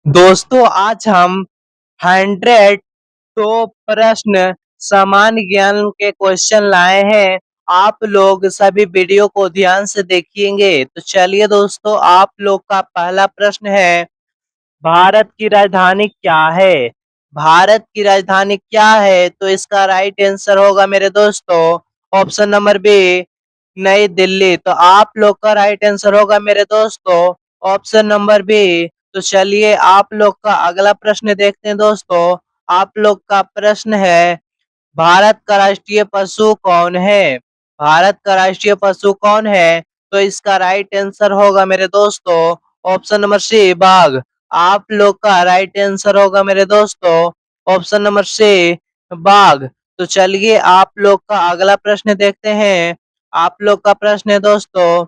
दोस्तों आज हम 100 तो प्रश्न सामान्य ज्ञान के क्वेश्चन लाए हैं। आप लोग सभी वीडियो को ध्यान से देखेंगे। तो चलिए दोस्तों, आप लोग का पहला प्रश्न है, भारत की राजधानी क्या है? भारत की राजधानी क्या है? तो इसका राइट आंसर होगा मेरे दोस्तों ऑप्शन नंबर बी, नई दिल्ली। तो आप लोग का राइट आंसर होगा मेरे दोस्तों ऑप्शन नंबर बी। तो चलिए आप लोग का अगला प्रश्न देखते हैं दोस्तों। आप लोग का प्रश्न है, भारत का राष्ट्रीय पशु कौन है? भारत का राष्ट्रीय पशु कौन है? तो इसका राइट आंसर होगा मेरे दोस्तों ऑप्शन नंबर सी, बाघ। आप लोग का राइट आंसर होगा मेरे दोस्तों ऑप्शन नंबर सी, बाघ। तो चलिए आप लोग का अगला प्रश्न देखते हैं। आप लोग का प्रश्न है दोस्तों,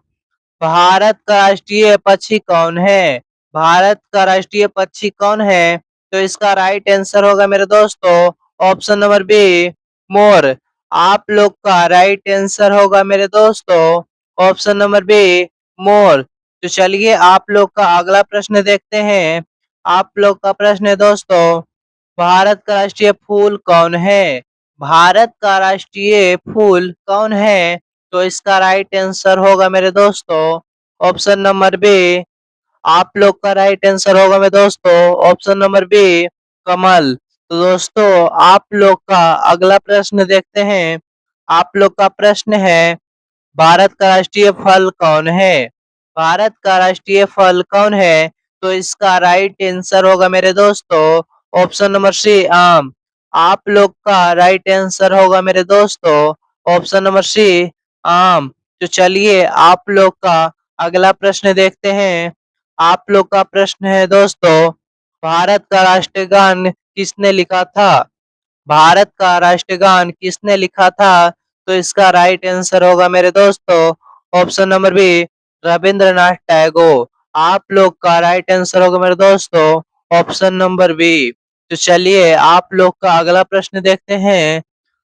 भारत का राष्ट्रीय पक्षी कौन है? भारत का राष्ट्रीय पक्षी कौन है? तो इसका राइट आंसर होगा मेरे दोस्तों ऑप्शन नंबर बी, मोर। आप लोग का राइट आंसर होगा मेरे दोस्तों ऑप्शन नंबर बी, मोर। तो चलिए आप लोग का अगला प्रश्न देखते हैं। आप लोग का प्रश्न है दोस्तों, भारत का राष्ट्रीय फूल कौन है? भारत का राष्ट्रीय फूल कौन है? तो इसका राइट आंसर होगा मेरे दोस्तों ऑप्शन नंबर बी। आप लोग का राइट आंसर होगा मेरे दोस्तों ऑप्शन नंबर बी, कमल। तो दोस्तों आप लोग का अगला प्रश्न देखते हैं। आप लोग का प्रश्न है, भारत का राष्ट्रीय फल कौन है? भारत का राष्ट्रीय फल कौन है? तो इसका राइट आंसर होगा मेरे दोस्तों ऑप्शन नंबर सी, आम। आप लोग का राइट आंसर होगा मेरे दोस्तों ऑप्शन नंबर सी, आम। तो चलिए आप लोग का अगला प्रश्न देखते हैं। आप लोग का प्रश्न है दोस्तों, भारत का राष्ट्रगान किसने लिखा था? भारत का राष्ट्रगान किसने लिखा था? तो इसका राइट आंसर होगा मेरे दोस्तों option number B, Rabindranath Tagore. आप लोग का राइट आंसर होगा मेरे दोस्तों ऑप्शन नंबर बी। तो चलिए आप लोग का अगला प्रश्न देखते हैं।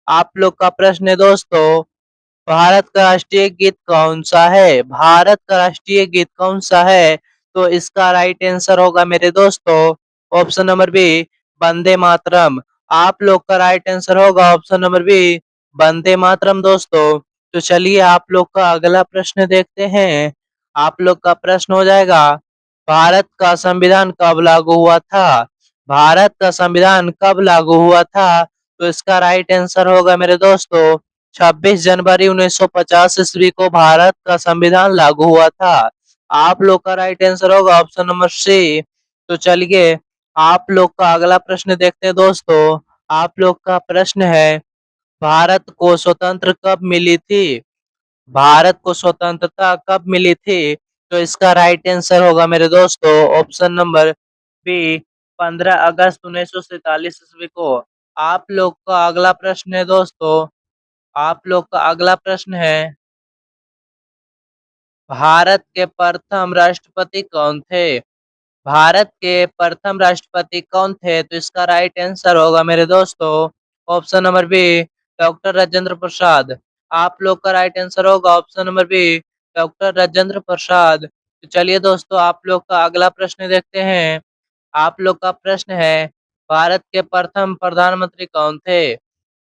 आप लोग का प्रश्न है दोस्तों, भारत का राष्ट्रीय गीत कौन सा है? भारत का राष्ट्रीय गीत कौन सा है? तो इसका राइट आंसर होगा मेरे दोस्तों option number B, Vande Mataram. आप लोग का राइट आंसर होगा option number B, Vande Mataram दोस्तों। तो चलिए आप लोग का अगला प्रश्न देखते हैं। आप लोग का प्रश्न हो जाएगा, भारत का संविधान कब लागू हुआ था? भारत का संविधान कब लागू हुआ था? तो इसका राइट आंसर होगा मेरे दोस्तों 26 जनवरी 1950 ईस्वी को भारत का संविधान लागू हुआ था। आप लोग का राइट आंसर होगा ऑप्शन नंबर सी। तो चलिए आप लोग का अगला प्रश्न देखते हैं दोस्तों। आप लोग का प्रश्न है, भारत को स्वतंत्र कब मिली थी? भारत को स्वतंत्रता कब मिली थी? तो इसका राइट आंसर होगा मेरे दोस्तों ऑप्शन नंबर बी, 15 अगस्त 1947 ईस्वी को। आप लोग का अगला प्रश्न है दोस्तों। आप लोग का अगला प्रश्न है, भारत के प्रथम राष्ट्रपति कौन थे? भारत के प्रथम राष्ट्रपति कौन थे? तो इसका राइट आंसर होगा मेरे दोस्तों option number B, doctor Rajendra Prasad. आप लोग का राइट आंसर होगा option number B, doctor Rajendra Prasad. तो चलिए दोस्तों आप लोग का अगला प्रश्न देखते हैं। आप लोग का प्रश्न है, भारत के प्रथम प्रधानमंत्री कौन थे?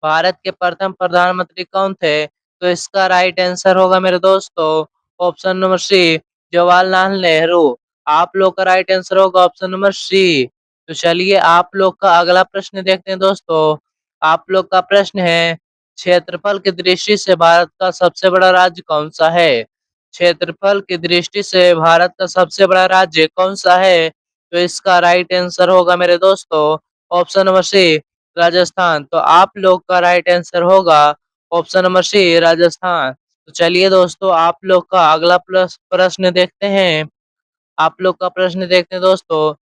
भारत के प्रथम प्रधानमंत्री कौन थे? तो इसका राइट आंसर होगा मेरे दोस्तों option number C, Jawaharlal Nehru. आप लोग का राइट आंसर होगा ऑप्शन नंबर सी। तो चलिए आप लोग का अगला प्रश्न देखते हैं दोस्तों। आप लोग का प्रश्न है, क्षेत्रफल की दृष्टि से भारत का सबसे बड़ा राज्य कौन सा है? क्षेत्रफल की दृष्टि से भारत का सबसे बड़ा राज्य कौन सा है? तो इसका राइट आंसर होगा मेरे दोस्तों ऑप्शन नंबर सी, राजस्थान। तो आप लोग का राइट आंसर होगा ऑप्शन नंबर सी, राजस्थान। तो चलिए दोस्तों आप लोग का अगला प्रश्न देखते हैं। आप लोग का प्रश्न देखते हैं दोस्तों,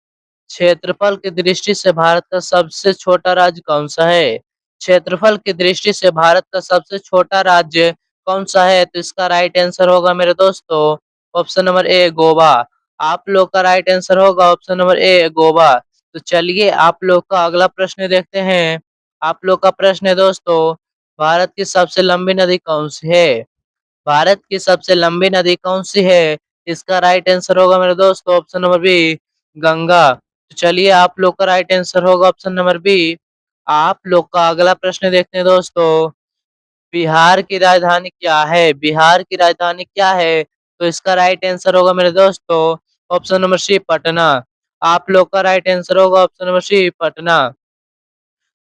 क्षेत्रफल की दृष्टि से भारत का सबसे छोटा राज्य कौन सा है? क्षेत्रफल की दृष्टि से भारत का सबसे छोटा राज्य कौन सा है? तो इसका राइट आंसर होगा मेरे दोस्तों ऑप्शन नंबर ए, गोवा। आप लोग का राइट आंसर होगा ऑप्शन नंबर ए, गोवा। तो चलिए आप लोग का अगला प्रश्न देखते हैं। आप लोग का प्रश्न है दोस्तों, भारत की सबसे लंबी नदी कौन सी है? भारत की सबसे लंबी नदी कौन सी है? इसका राइट आंसर होगा मेरे दोस्तों ऑप्शन नंबर बी, गंगा। तो चलिए आप लोग का राइट आंसर होगा ऑप्शन नंबर बी। आप लोग का अगला प्रश्न देखते हैं दोस्तों। बिहार की राजधानी क्या है? बिहार की राजधानी क्या है? तो इसका राइट आंसर होगा मेरे दोस्तों ऑप्शन नंबर सी पटना। आप लोग का राइट आंसर होगा ऑप्शन नंबर सी पटना।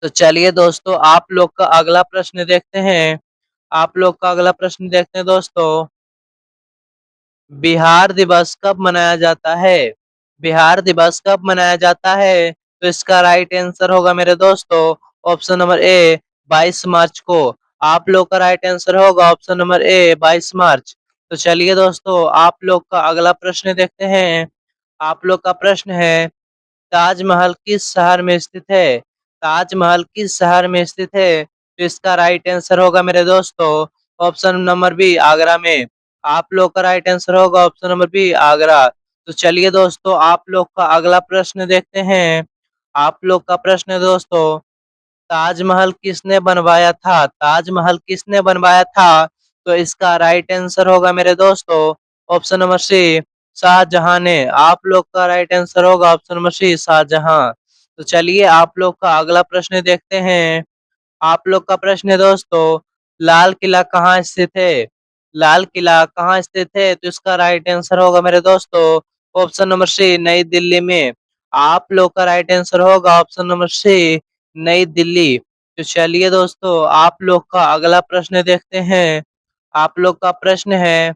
तो चलिए दोस्तों आप लोग का अगला प्रश्न देखते हैं। आप लोग का अगला प्रश्न देखते हैं दोस्तों। बिहार दिवस कब मनाया जाता है? बिहार दिवस कब मनाया जाता है? तो इसका राइट आंसर होगा मेरे दोस्तों ऑप्शन नंबर ए 22 मार्च को। आप लोग का राइट आंसर होगा ऑप्शन नंबर ए 22 मार्च। तो चलिए दोस्तों आप लोग का अगला प्रश्न देखते हैं। आप लोग का प्रश्न है ताजमहल किस शहर में स्थित है? ताजमहल किस शहर में स्थित है? तो इसका राइट आंसर होगा मेरे दोस्तों ऑप्शन नंबर बी आगरा में। आप लोग का राइट आंसर होगा ऑप्शन नंबर बी आगरा। तो चलिए दोस्तों आप लोग का अगला प्रश्न देखते हैं। आप लोग का प्रश्न है दोस्तों ताजमहल किसने बनवाया था? ताजमहल किसने बनवाया था? तो इसका राइट आंसर होगा मेरे दोस्तों ऑप्शन नंबर सी शाहजहां ने। आप लोग का राइट आंसर होगा ऑप्शन नंबर सी शाहजहां। तो चलिए आप लोग का अगला प्रश्न देखते हैं। आप लोग का प्रश्न है दोस्तों लाल किला कहाँ स्थित है? लाल किला कहाँ स्थित है? तो इसका राइट आंसर होगा मेरे दोस्तों ऑप्शन नंबर सी नई दिल्ली में। आप लोग का राइट आंसर होगा ऑप्शन नंबर सी नई दिल्ली। तो चलिए दोस्तों आप लोग का अगला प्रश्न देखते हैं। आप लोग का प्रश्न है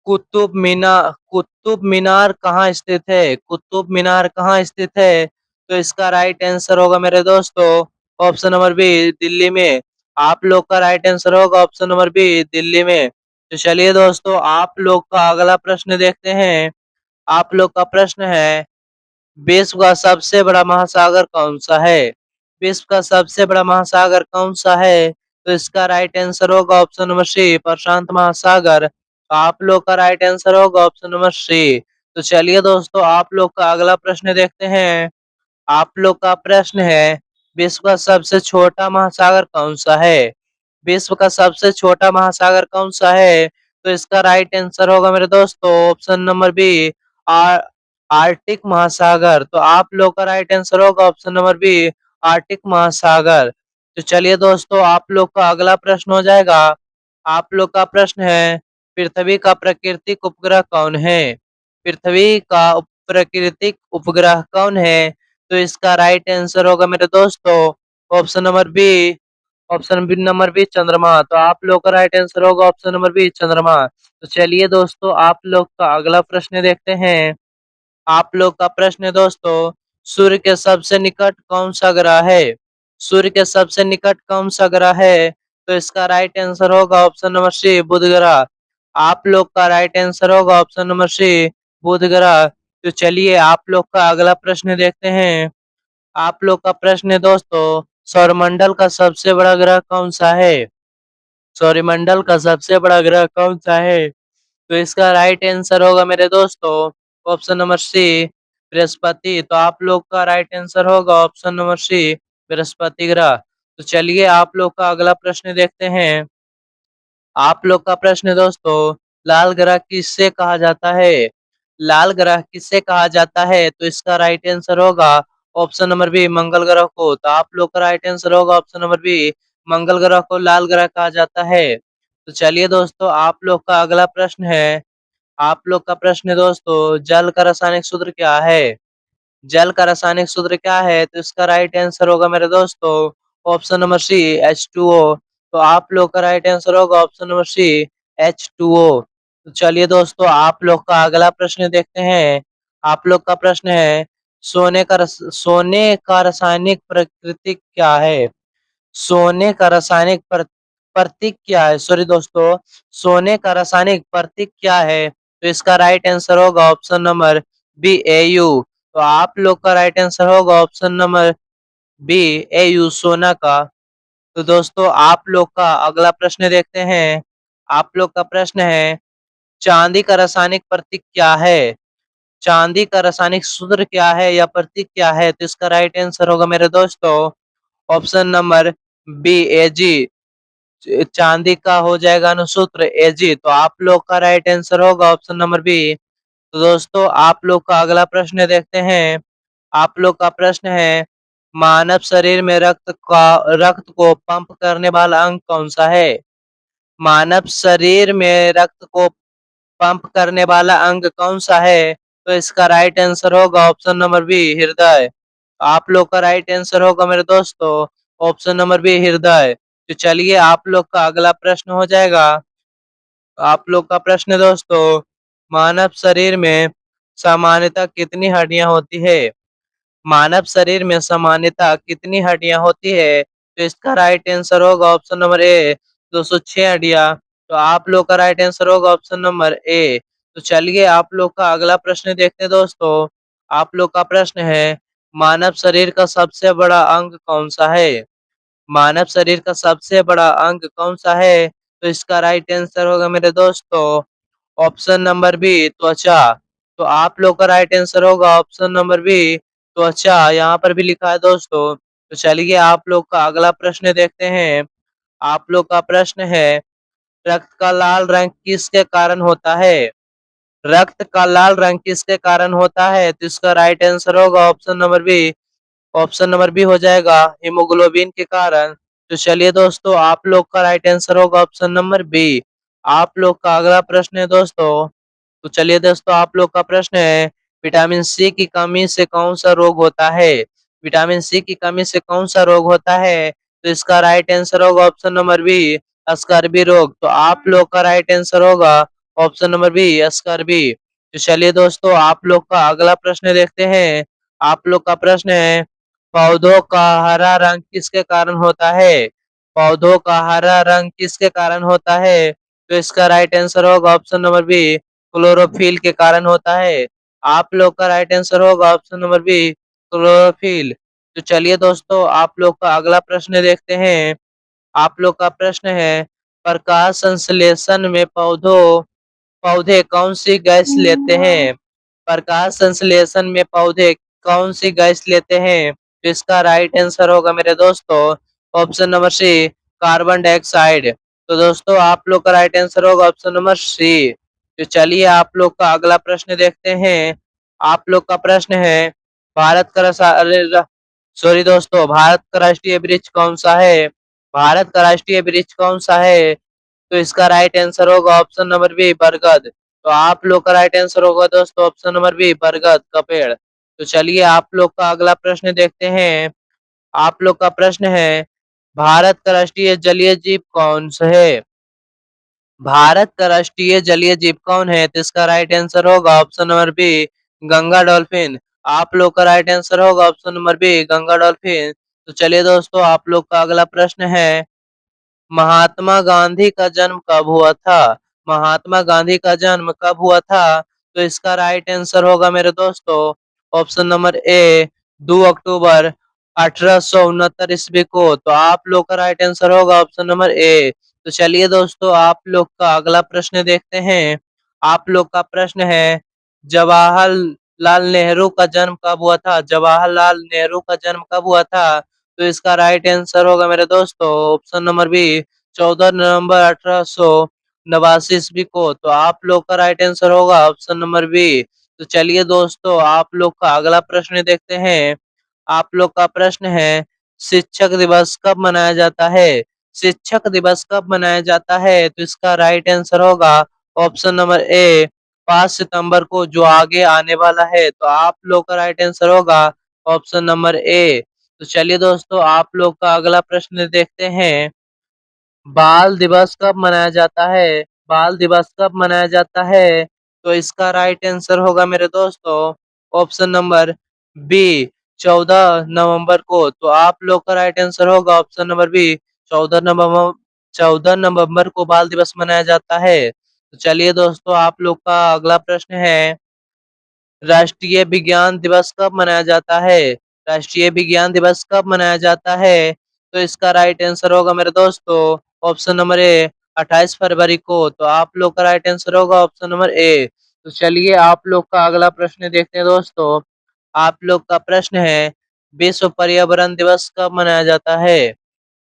कुतुब मीनार कहाँ स्थित है? कुतुब मीनार कहाँ स्थित है? तो इसका राइट आंसर होगा मेरे दोस्तों ऑप्शन नंबर बी दिल्ली में। आप लोग का राइट आंसर होगा ऑप्शन नंबर बी दिल्ली में। तो चलिए दोस्तों आप लोग का अगला प्रश्न देखते हैं। आप लोग का प्रश्न है विश्व का सबसे बड़ा महासागर कौन सा है? विश्व का सबसे बड़ा महासागर कौन सा है? तो इसका राइट आंसर होगा ऑप्शन नंबर सी प्रशांत महासागर। तो आप लोग का राइट आंसर होगा ऑप्शन नंबर सी। तो चलिए दोस्तों आप लोग का अगला प्रश्न देखते हैं। आप लोग का प्रश्न है विश्व का सबसे छोटा महासागर कौन सा है? विश्व का सबसे छोटा महासागर कौन सा है? तो इसका राइट आंसर होगा मेरे दोस्तों ऑप्शन नंबर बी आर आर्टिक महासागर। तो आप लोग का राइट आंसर होगा ऑप्शन नंबर बी आर्टिक महासागर। तो चलिए दोस्तों आप लोग का अगला प्रश्न हो जाएगा। आप लोग का प्रश्न है पृथ्वी का प्राकृतिक उपग्रह कौन है? पृथ्वी का प्राकृतिक उपग्रह कौन है? तो इसका राइट आंसर होगा मेरे दोस्तों option number B number B चंद्रमा। तो आप लोग का राइट आंसर होगा ऑप्शन नंबर बी चंद्रमा। तो चलिए दोस्तों आप लोग का अगला प्रश्न देखते हैं। आप लोग का प्रश्न है दोस्तों सूर्य के सबसे निकट कौन सा ग्रह है? सूर्य के सबसे निकट कौन सा ग्रह है? तो इसका राइट आंसर होगा ऑप्शन नंबर सी बुध ग्रह। आप लोग का राइट आंसर होगा ऑप्शन नंबर सी बुध ग्रह। तो चलिए आप लोग का अगला प्रश्न देखते हैं। आप लोग का प्रश्न है दोस्तों सौरमंडल का सबसे बड़ा ग्रह कौन सा है? सौरमंडल का सबसे बड़ा ग्रह कौन सा है? तो इसका राइट आंसर होगा मेरे दोस्तों ऑप्शन नंबर सी बृहस्पति। तो आप लोग का राइट आंसर होगा ऑप्शन नंबर सी बृहस्पति ग्रह। तो चलिए आप लोग का अगला प्रश्न देखते हैं। आप लोग का प्रश्न है दोस्तों लाल ग्रह किससे कहा जाता है? लाल ग्रह किससे कहा जाता है? तो इसका राइट आंसर होगा ऑप्शन नंबर बी मंगल ग्रह को। तो आप लोग का राइट आंसर होगा ऑप्शन नंबर बी मंगल ग्रह को लाल ग्रह कहा जाता है। तो चलिए दोस्तों आप लोग का अगला प्रश्न है। आप लोग का प्रश्न है दोस्तों जल का रासायनिक सूत्र क्या है? जल का रासायनिक सूत्र क्या है? तो इसका राइट आंसर होगा मेरे दोस्तों ऑप्शन नंबर सी H2O। तो आप लोग का राइट आंसर होगा ऑप्शन नंबर सी H2O। तो चलिए दोस्तों आप लोग का अगला प्रश्न देखते हैं। आप लोग का प्रश्न है सोने का रासायनिक प्रकृति क्या है? सोने का रासायनिक प्रतीक क्या है? सॉरी दोस्तों सोने का रासायनिक प्रतीक क्या है? तो इसका राइट आंसर होगा ऑप्शन नंबर बी Au। तो आप लोग का राइट आंसर होगा ऑप्शन नंबर बी Au सोना का। तो दोस्तों आप लोग का अगला प्रश्न देखते हैं। आप लोग का प्रश्न है चांदी का रासायनिक प्रतीक क्या है? चांदी का रासायनिक सूत्र क्या है या प्रतीक क्या है? तो इसका राइट आंसर होगा मेरे दोस्तों ऑप्शन नंबर बी Ag। चांदी का हो जाएगा अनुसूत्र Ag। तो आप लोग का राइट आंसर होगा ऑप्शन नंबर बी। तो दोस्तों आप लोग का अगला प्रश्न देखते हैं। आप लोग का प्रश्न है, मानव शरीर में रक्त को पंप करने वाला अंग कौन सा है? मानव शरीर में रक्त को पंप करने वाला अंग कौन सा है? तो इसका राइट आंसर होगा ऑप्शन नंबर बी, हृदय। आप लोग का राइट आंसर होगा मेरे दोस्तों ऑप्शन नंबर बी, हृदय। तो चलिए आप लोग का अगला प्रश्न हो जाएगा। आप लोग का प्रश्न है दोस्तों, मानव शरीर में सामान्यतः कितनी हड्डियां होती है? मानव शरीर में सामान्यतः कितनी हड्डियां होती है? तो इसका राइट आंसर होगा ऑप्शन नंबर ए, 206 हड्डियां। तो आप लोग का राइट आंसर होगा ऑप्शन नंबर ए। तो चलिए आप लोग का अगला प्रश्न देखते हैं दोस्तों। आप लोग का प्रश्न है, मानव शरीर का सबसे बड़ा अंग कौन सा है? मानव शरीर का सबसे बड़ा अंग कौन सा है? तो इसका राइट आंसर होगा मेरे दोस्तों ऑप्शन नंबर बी, त्वचा। तो आप लोग का राइट आंसर होगा ऑप्शन नंबर बी, त्वचा। यहाँ पर भी लिखा है दोस्तों। तो चलिए आप लोग का अगला प्रश्न देखते हैं। आप लोग का प्रश्न है, रक्त का लाल रंग किसके कारण होता है? रक्त का लाल रंग किसके कारण होता है? तो इसका राइट आंसर होगा option number B, option number B हो जाएगा, हीमोग्लोबिन के कारण। तो चलिए दोस्तों आप लोग का राइट आंसर होगा ऑप्शन नंबर बी। आप लोग का अगला प्रश्न है दोस्तों। तो चलिए दोस्तों आप लोग का प्रश्न है, विटामिन सी की कमी से कौन सा रोग होता है? विटामिन सी की कमी से कौन सा रोग होता है? तो इसका राइट आंसर होगा ऑप्शन नंबर बी, स्कर्वी रोग। तो आप लोग का राइट आंसर होगा ऑप्शन नंबर बी, स्कर्वी। तो चलिए दोस्तों आप लोग का अगला प्रश्न देखते हैं। आप लोग का प्रश्न है, पौधों का हरा रंग किसके कारण होता है? पौधों का हरा रंग किसके कारण होता है? तो इसका राइट आंसर होगा ऑप्शन नंबर बी, क्लोरोफिल के कारण होता है। आप लोग का राइट आंसर होगा ऑप्शन नंबर बी, क्लोरोफिल। तो चलिए दोस्तों आप लोग का अगला प्रश्न देखते हैं। आप लोग का प्रश्न है, प्रकाश संश्लेषण में पौधे कौन सी गैस लेते हैं? प्रकाश संश्लेषण में पौधे कौन सी गैस लेते हैं? तो इसका राइट आंसर होगा मेरे दोस्तों option number C, carbon dioxide. तो दोस्तों आप लोग का राइट आंसर होगा ऑप्शन नंबर सी। तो चलिए आप लोग का अगला प्रश्न देखते हैं। आप लोग का प्रश्न है, भारत का सॉरी दोस्तों, भारत का राष्ट्रीय वृक्ष कौन सा है? भारत का राष्ट्रीय वृक्ष कौन सा है? तो इसका राइट आंसर होगा ऑप्शन नंबर बी, बरगद। तो आप लोग का राइट आंसर होगा दोस्तों ऑप्शन नंबर बी, बरगद का पेड़। तो चलिए आप लोग का अगला प्रश्न देखते हैं। आप लोग का प्रश्न है, भारत का राष्ट्रीय जलीय जीव कौन सा है? भारत का राष्ट्रीय जलीय जीव कौन है? तो इसका राइट आंसर होगा option number B, Ganga dolphin. आप लोग का राइट आंसर होगा option number B, Ganga dolphin. तो चलिए दोस्तों आप लोग का अगला प्रश्न है, महात्मा गांधी का जन्म कब हुआ था? महात्मा गांधी का जन्म कब हुआ था? तो इसका राइट आंसर होगा मेरे दोस्तों ऑप्शन नंबर ए, 2 अक्टूबर 1869 ईस्वी को। तो आप लोग का राइट आंसर होगा ऑप्शन नंबर ए। तो चलिए दोस्तों आप लोग का अगला प्रश्न देखते हैं। आप लोग का प्रश्न है, जवाहरलाल नेहरू का जन्म कब हुआ था? जवाहरलाल नेहरू का जन्म कब हुआ था? तो इसका राइट आंसर होगा मेरे दोस्तों ऑप्शन नंबर बी, 14 नवंबर 1889 ईस्वी को। तो आप लोग का राइट आंसर होगा ऑप्शन नंबर बी। तो चलिए दोस्तों आप लोग का अगला प्रश्न देखते हैं। आप लोग का प्रश्न है, शिक्षक दिवस कब मनाया जाता है? शिक्षक दिवस कब मनाया जाता है? तो इसका राइट आंसर होगा ऑप्शन नंबर ए, 5 सितंबर को, जो आगे आने वाला है। तो आप लोग का राइट आंसर होगा ऑप्शन नंबर ए। तो चलिए दोस्तों आप लोग का अगला प्रश्न देखते हैं। बाल दिवस कब मनाया जाता है? बाल दिवस कब मनाया जाता है? तो इसका राइट आंसर होगा मेरे दोस्तों ऑप्शन नंबर बी, 14 नवंबर को। तो आप लोग का राइट आंसर होगा ऑप्शन नंबर बी, 14 नवंबर। 14 नवंबर को बाल दिवस मनाया जाता है। तो चलिए दोस्तों आप लोग का अगला प्रश्न है, राष्ट्रीय विज्ञान दिवस कब मनाया जाता है? राष्ट्रीय विज्ञान दिवस कब मनाया जाता है? तो इसका राइट आंसर होगा मेरे दोस्तों ऑप्शन नंबर ए, 28 फरवरी को। तो आप लोग का राइट आंसर होगा ऑप्शन नंबर ए। तो चलिए आप लोग का अगला प्रश्न देखते हैं दोस्तों। आप लोग का प्रश्न है, विश्व पर्यावरण दिवस कब मनाया जाता है?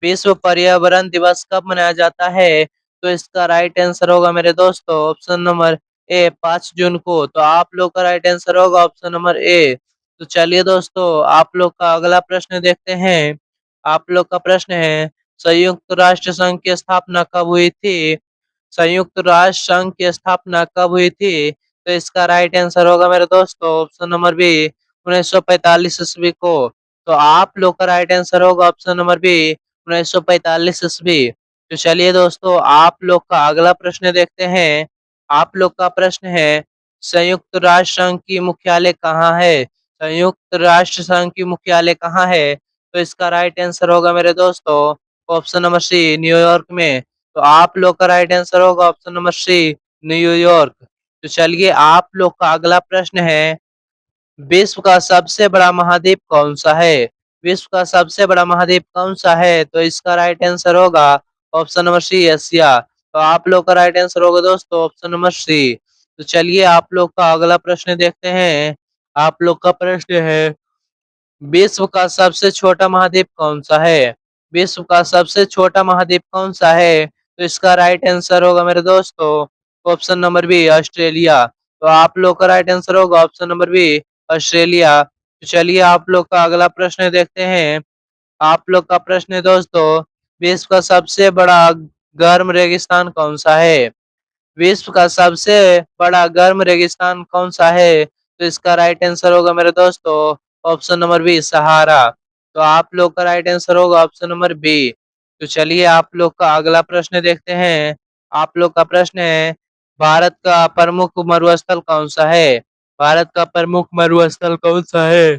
विश्व पर्यावरण दिवस कब मनाया जाता है? तो इसका राइट आंसर होगा मेरे दोस्तों ऑप्शन नंबर ए, 5 जून को। तो आप लोग का राइट आंसर होगा ऑप्शन नंबर ए। तो चलिए दोस्तों, आप लोग का अगला प्रश्न देखते हैं। आप लोग का प्रश्न है, संयुक्त राष्ट्र संघ की स्थापना कब हुई थी? संयुक्त राष्ट्र संघ की स्थापना कब हुई थी? तो इसका राइट आंसर होगा मेरे दोस्तों ऑप्शन नंबर बी, 1945 ईस्वी को। तो आप लोग का राइट आंसर होगा ऑप्शन नंबर बी, 1945 ईस्वी। तो चलिए दोस्तों, आप लोग का अगला प्रश्न देखते हैं। आप लोग का प्रश्न है, संयुक्त राष्ट्र संघ की मुख्यालय कहाँ है? संयुक्त राष्ट्र संघ की मुख्यालय कहाँ है? तो इसका राइट आंसर होगा मेरे दोस्तों ऑप्शन नंबर सी, न्यूयॉर्क में। तो आप लोग का राइट आंसर होगा ऑप्शन नंबर सी, न्यूयॉर्क। तो चलिए, आप लोग का अगला प्रश्न है, विश्व का सबसे बड़ा महाद्वीप कौन सा है? विश्व का सबसे बड़ा महाद्वीप कौन सा है? तो इसका राइट आंसर होगा ऑप्शन नंबर सी, एशिया। तो आप लोग का राइट आंसर होगा दोस्तों ऑप्शन नंबर सी। तो चलिए, आप लोग का अगला प्रश्न देखते हैं। आप लोग का प्रश्न है, विश्व का सबसे छोटा महाद्वीप कौन सा है? विश्व का सबसे छोटा महाद्वीप कौन सा है? तो इसका राइट आंसर होगा मेरे दोस्तों ऑप्शन नंबर बी, ऑस्ट्रेलिया। तो आप लोग का राइट आंसर होगा ऑप्शन नंबर बी, ऑस्ट्रेलिया। तो चलिए, आप लोग का अगला प्रश्न देखते हैं। आप लोग का प्रश्न है दोस्तों, विश्व का सबसे बड़ा गर्म रेगिस्तान कौन सा है? विश्व का सबसे बड़ा गर्म रेगिस्तान कौन सा है? तो इसका राइट आंसर होगा मेरे दोस्तों ऑप्शन नंबर बी, सहारा। तो आप लोग का राइट आंसर होगा ऑप्शन नंबर बी। तो चलिए, आप लोग का अगला प्रश्न देखते हैं। आप लोग का प्रश्न है, भारत का प्रमुख मरुस्थल कौन सा है? भारत का प्रमुख मरुस्थल कौन सा है?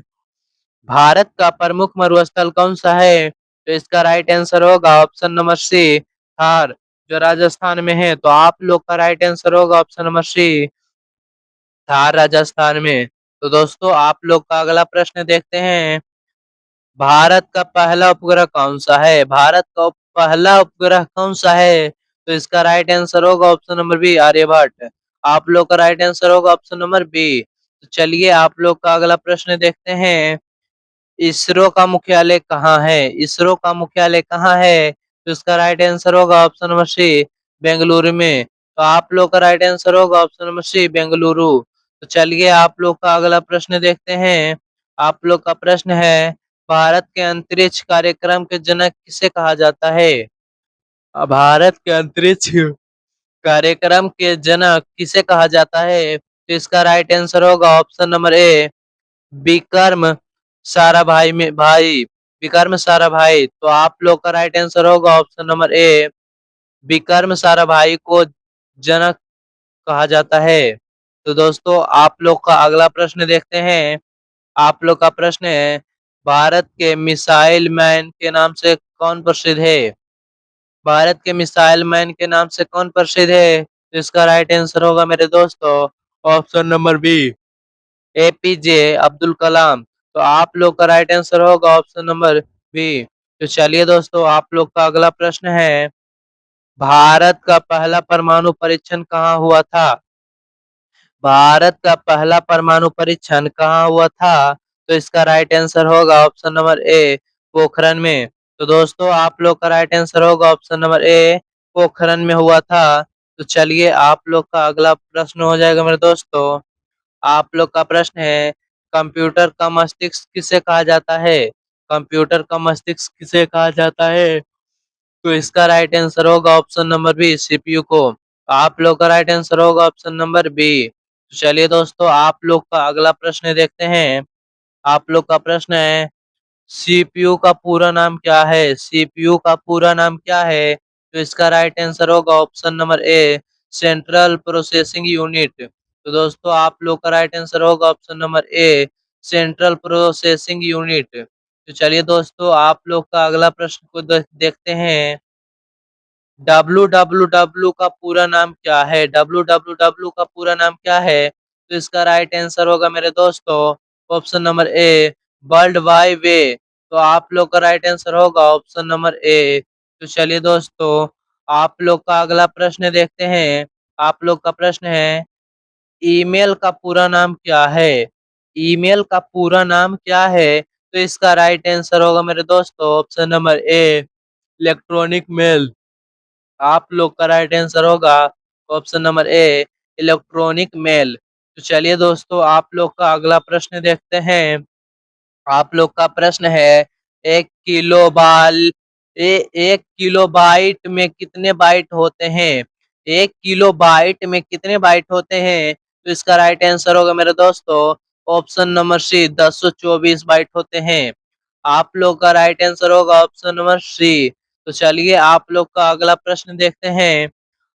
भारत का प्रमुख मरुस्थल कौन सा है? तो इसका राइट आंसर होगा ऑप्शन नंबर सी, थार, जो राजस्थान में है। तो आप लोग का राइट आंसर होगा option number C, Thar, Rajasthan में। तो दोस्तों, आप लोग का अगला प्रश्न देखते हैं। भारत का पहला उपग्रह कौन सा है? भारत का पहला उपग्रह कौन सा है? तो इसका राइट आंसर होगा ऑप्शन नंबर बी, आर्यभट्ट। आप लोग का राइट आंसर होगा ऑप्शन नंबर बी। तो चलिए, आप लोग का अगला प्रश्न देखते हैं। इसरो का मुख्यालय कहाँ है? इसरो का मुख्यालय कहाँ है? तो इसका राइट आंसर होगा ऑप्शन नंबर सी, बेंगलुरु में। तो आप लोग का राइट आंसर होगा ऑप्शन नंबर सी, बेंगलुरु। तो चलिए, आप लोग का अगला प्रश्न देखते हैं। आप लोग का प्रश्न है, भारत के अंतरिक्ष कार्यक्रम के जनक किसे कहा जाता है? भारत के अंतरिक्ष कार्यक्रम के जनक किसे कहा जाता है? तो इसका राइट आंसर होगा ऑप्शन नंबर ए, विक्रम साराभाई में भाई, विक्रम साराभाई। तो आप लोग का राइट आंसर होगा ऑप्शन नंबर ए, विक्रम साराभाई को जनक कहा जाता है। तो दोस्तों, आप लोग का अगला प्रश्न देखते हैं। आप लोग का प्रश्न है, भारत के मिसाइल मैन के नाम से कौन प्रसिद्ध है? भारत के मिसाइल मैन के नाम से कौन प्रसिद्ध है? तो इसका राइट आंसर होगा मेरे दोस्तों option number B, APJ Abdul Kalam. तो आप लोग का राइट आंसर होगा ऑप्शन नंबर बी। तो चलिए दोस्तों, आप लोग का अगला प्रश्न है, भारत का पहला परमाणु परीक्षण कहाँ हुआ था? भारत का पहला परमाणु परीक्षण कहाँ हुआ था? तो इसका राइट आंसर होगा ऑप्शन नंबर ए, पोखरण में। तो दोस्तों, आप लोग का राइट आंसर होगा ऑप्शन नंबर ए, पोखरण में हुआ था। तो चलिए, आप लोग का अगला प्रश्न हो जाएगा मेरे दोस्तों। आप लोग का प्रश्न है, कंप्यूटर का मस्तिष्क किसे कहा जाता है? कंप्यूटर का मस्तिष्क किसे कहा जाता है? तो इसका राइट आंसर होगा ऑप्शन नंबर बी, सीपीयू को। आप लोग का राइट आंसर होगा ऑप्शन नंबर बी। तो चलिए दोस्तों, आप लोग का अगला प्रश्न देखते हैं। आप लोग का प्रश्न है, सीपीयू का पूरा नाम क्या है? सीपीयू का पूरा नाम क्या है? तो इसका राइट आंसर होगा ऑप्शन नंबर ए, सेंट्रल प्रोसेसिंग यूनिट। तो दोस्तों, आप लोग का राइट आंसर होगा ऑप्शन नंबर ए, सेंट्रल प्रोसेसिंग यूनिट। तो चलिए दोस्तों, आप लोग का अगला प्रश्न को देखते हैं। डब्ल्यू का पूरा नाम क्या है? डब्ल्यू का पूरा नाम क्या है? तो इसका राइट आंसर होगा मेरे दोस्तों option number A, world wide web. तो आप लोग का राइट आंसर होगा ऑप्शन नंबर ए। तो चलिए दोस्तों, आप लोग का अगला प्रश्न देखते हैं। आप लोग का प्रश्न है, ईमेल का पूरा नाम क्या है? ईमेल का पूरा नाम क्या है? तो इसका राइट आंसर होगा मेरे दोस्तों option number A, electronic mail. आप लोग का राइट आंसर होगा option number A, electronic mail. तो चलिए दोस्तों, आप लोग का अगला प्रश्न देखते हैं। आप लोग का प्रश्न है, एक किलो बाल एक किलो बाइट में कितने बाइट होते हैं? एक किलो बाइट में कितने बाइट होते हैं? तो इसका राइट आंसर होगा मेरे दोस्तों ऑप्शन नंबर सी, 1024 बाइट होते हैं। आप लोग का राइट आंसर होगा ऑप्शन नंबर सी। तो चलिए आप लोग का अगला प्रश्न देखते हैं।